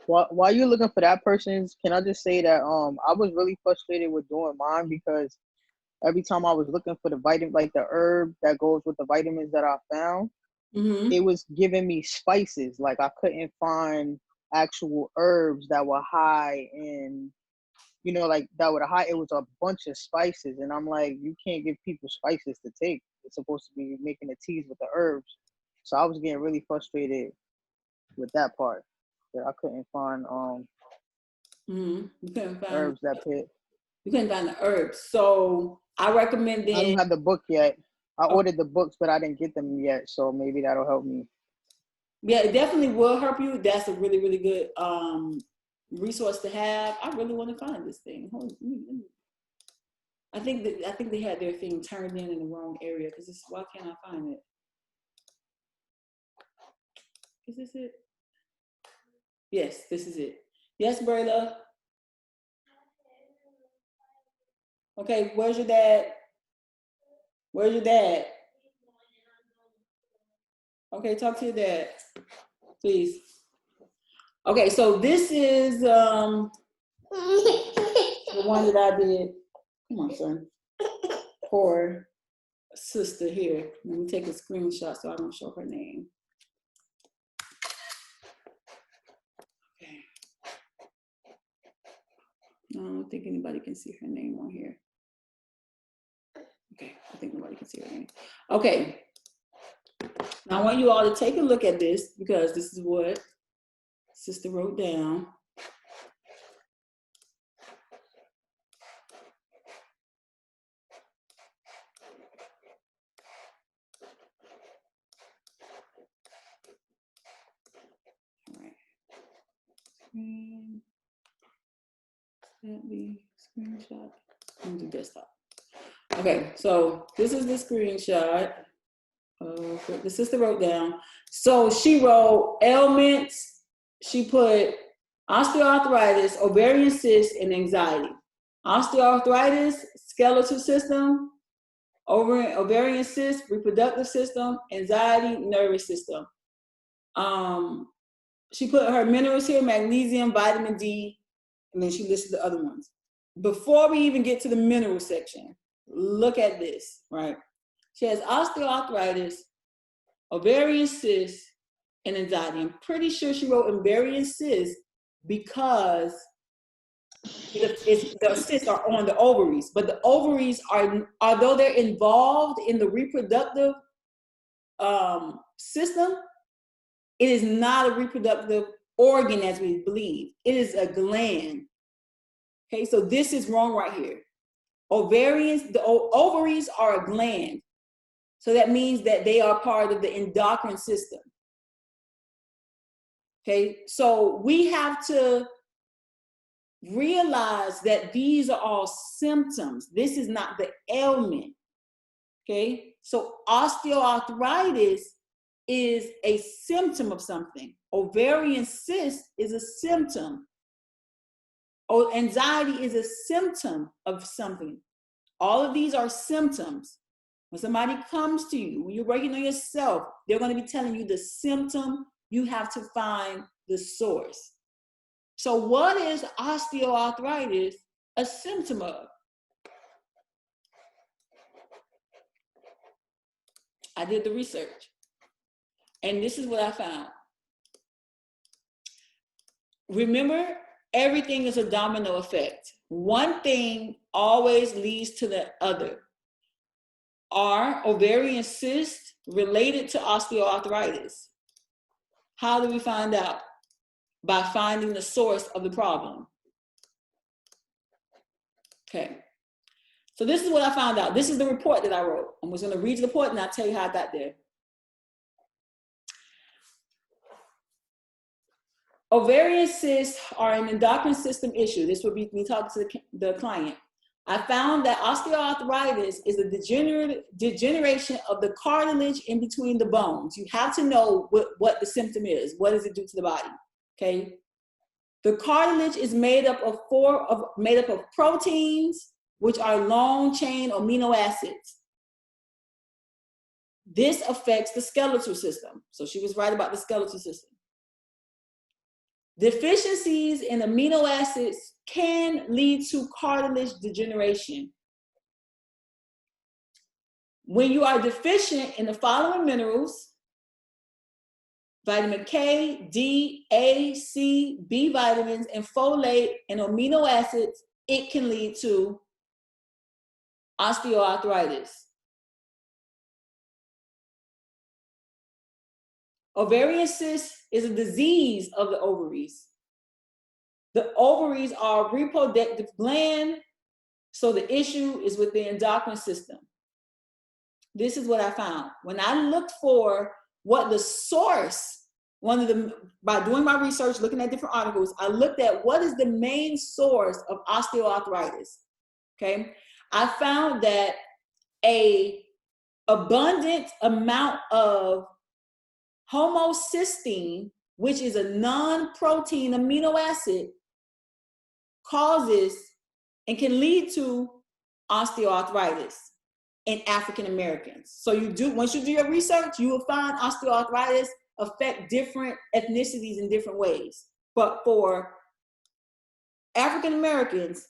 While you're looking for that person's, can I just say that I was really frustrated with doing mine because every time I was looking for the vitamin, like the herb that goes with the vitamins that I found, it was giving me spices. Like I couldn't find actual herbs that were high in, like that were high. It was a bunch of spices, and I'm like, you can't give people spices to take. it's supposed to be making the teas with the herbs. So I was getting really frustrated with that part, that I couldn't find You couldn't find herbs that fit. You couldn't find the herbs. So I recommend I don't have the book yet. I Okay. ordered the books, but I didn't get them yet. So maybe that'll help me. Yeah, it definitely will help you. That's a really, really good resource to have. I really want to find this thing. I think they had their thing turned in the wrong area because why can't I find it? Is this it? Yes, this is it. Yes, Brayla. Okay, where's your dad? Where's your dad? Okay, talk to your dad, please. Okay, so this is the one that I did. Come on, son. For sister here. Let me take a screenshot so I don't show her name. Okay. No, I don't think anybody can see her name on here. Okay, I think nobody can see her name. Okay. Now I want you all to take a look at this because this is what sister wrote down. All right. Let me screenshot. Let me do desktop. Okay, so this is the screenshot. The sister wrote down. So she wrote ailments. She put osteoarthritis, ovarian cyst, and anxiety. Osteoarthritis, skeletal system, ovarian cyst, reproductive system, anxiety, nervous system. She put her minerals here: magnesium, vitamin D, and then she listed the other ones. Before we even get to the mineral section, look at this, right? She has osteoarthritis, ovarian cyst, and anxiety. I'm pretty sure she wrote ovarian cyst because the cysts are on the ovaries, but the ovaries are, although they're involved in the reproductive system, it is not a reproductive organ as we believe. It is a gland. Okay, so this is wrong right here. The ovaries are a gland. So that means that they are part of the endocrine system. Okay, so we have to realize that these are all symptoms. This is not the ailment. Okay, so osteoarthritis is a symptom of something. Ovarian cyst is a symptom. Anxiety is a symptom of something. All of these are symptoms. When somebody comes to you, when you're working on yourself, they're going to be telling you the symptom. You have to find the source. So what is osteoarthritis a symptom of? I did the research. And this is what I found. Remember, everything is a domino effect. One thing always leads to the other. Are ovarian cysts related to osteoarthritis? How do we find out? By finding the source of the problem. Okay. So this is what I found out. This is the report that I wrote. I'm just going to read the report and I'll tell you how I got there. Ovarian cysts are an endocrine system issue. This would be me talking to the client. I found that osteoarthritis is a degeneration of the cartilage in between the bones. You have to know what the symptom is. What does it do to the body? Okay. The cartilage is made up of proteins, which are long chain amino acids. This affects the skeletal system. So she was right about the skeletal system. Deficiencies in amino acids can lead to cartilage degeneration. When you are deficient in the following minerals, vitamin K, D, A, C, B vitamins, and folate and amino acids, it can lead to osteoarthritis. Ovarian cyst is a disease of the ovaries. The ovaries are a reproductive gland, so the issue is with the endocrine system. This is what I found. When I looked for what the source, by doing my research, looking at different articles, I looked at what is the main source of osteoarthritis, okay? I found that a abundant amount of homocysteine, which is a non-protein amino acid, causes and can lead to osteoarthritis in African Americans. So once you do your research, you will find osteoarthritis affect different ethnicities in different ways. But for African Americans,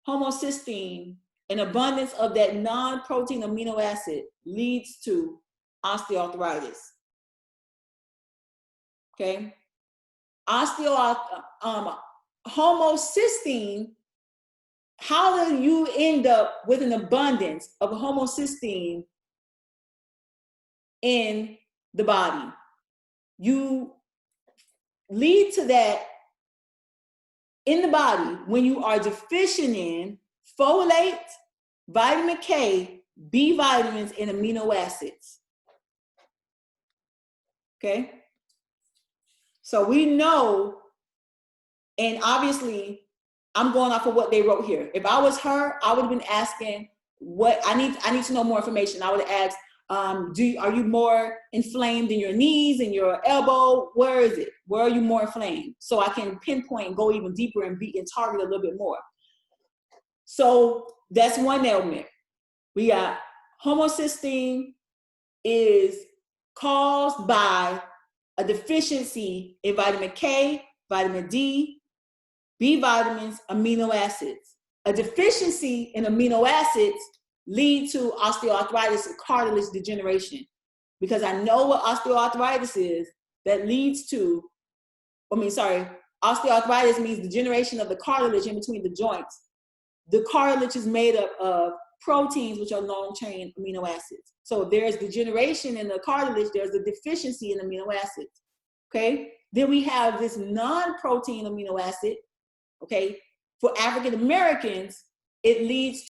homocysteine, an abundance of that non-protein amino acid leads to osteoarthritis. Okay? Homocysteine, how do you end up with an abundance of homocysteine in the body? You lead to that in the body when you are deficient in folate, vitamin K, B vitamins, and amino acids. Okay? So we know, and obviously I'm going off of what they wrote here. If I was her, I would have been asking what I need to know more information. I would have asked, are you more inflamed in your knees and your elbow? Where is it? Where are you more inflamed? So I can pinpoint and go even deeper and target a little bit more. So that's one element. We got homocysteine is caused by a deficiency in vitamin K, vitamin D, B vitamins, amino acids. A deficiency in amino acids lead to osteoarthritis and cartilage degeneration. Because I know what osteoarthritis is, that leads to, osteoarthritis means degeneration of the cartilage in between the joints. The cartilage is made up of proteins, which are long-chain amino acids. So there's degeneration in the cartilage, there's a deficiency in amino acids, okay? Then we have this non-protein amino acid, okay? For African Americans, it leads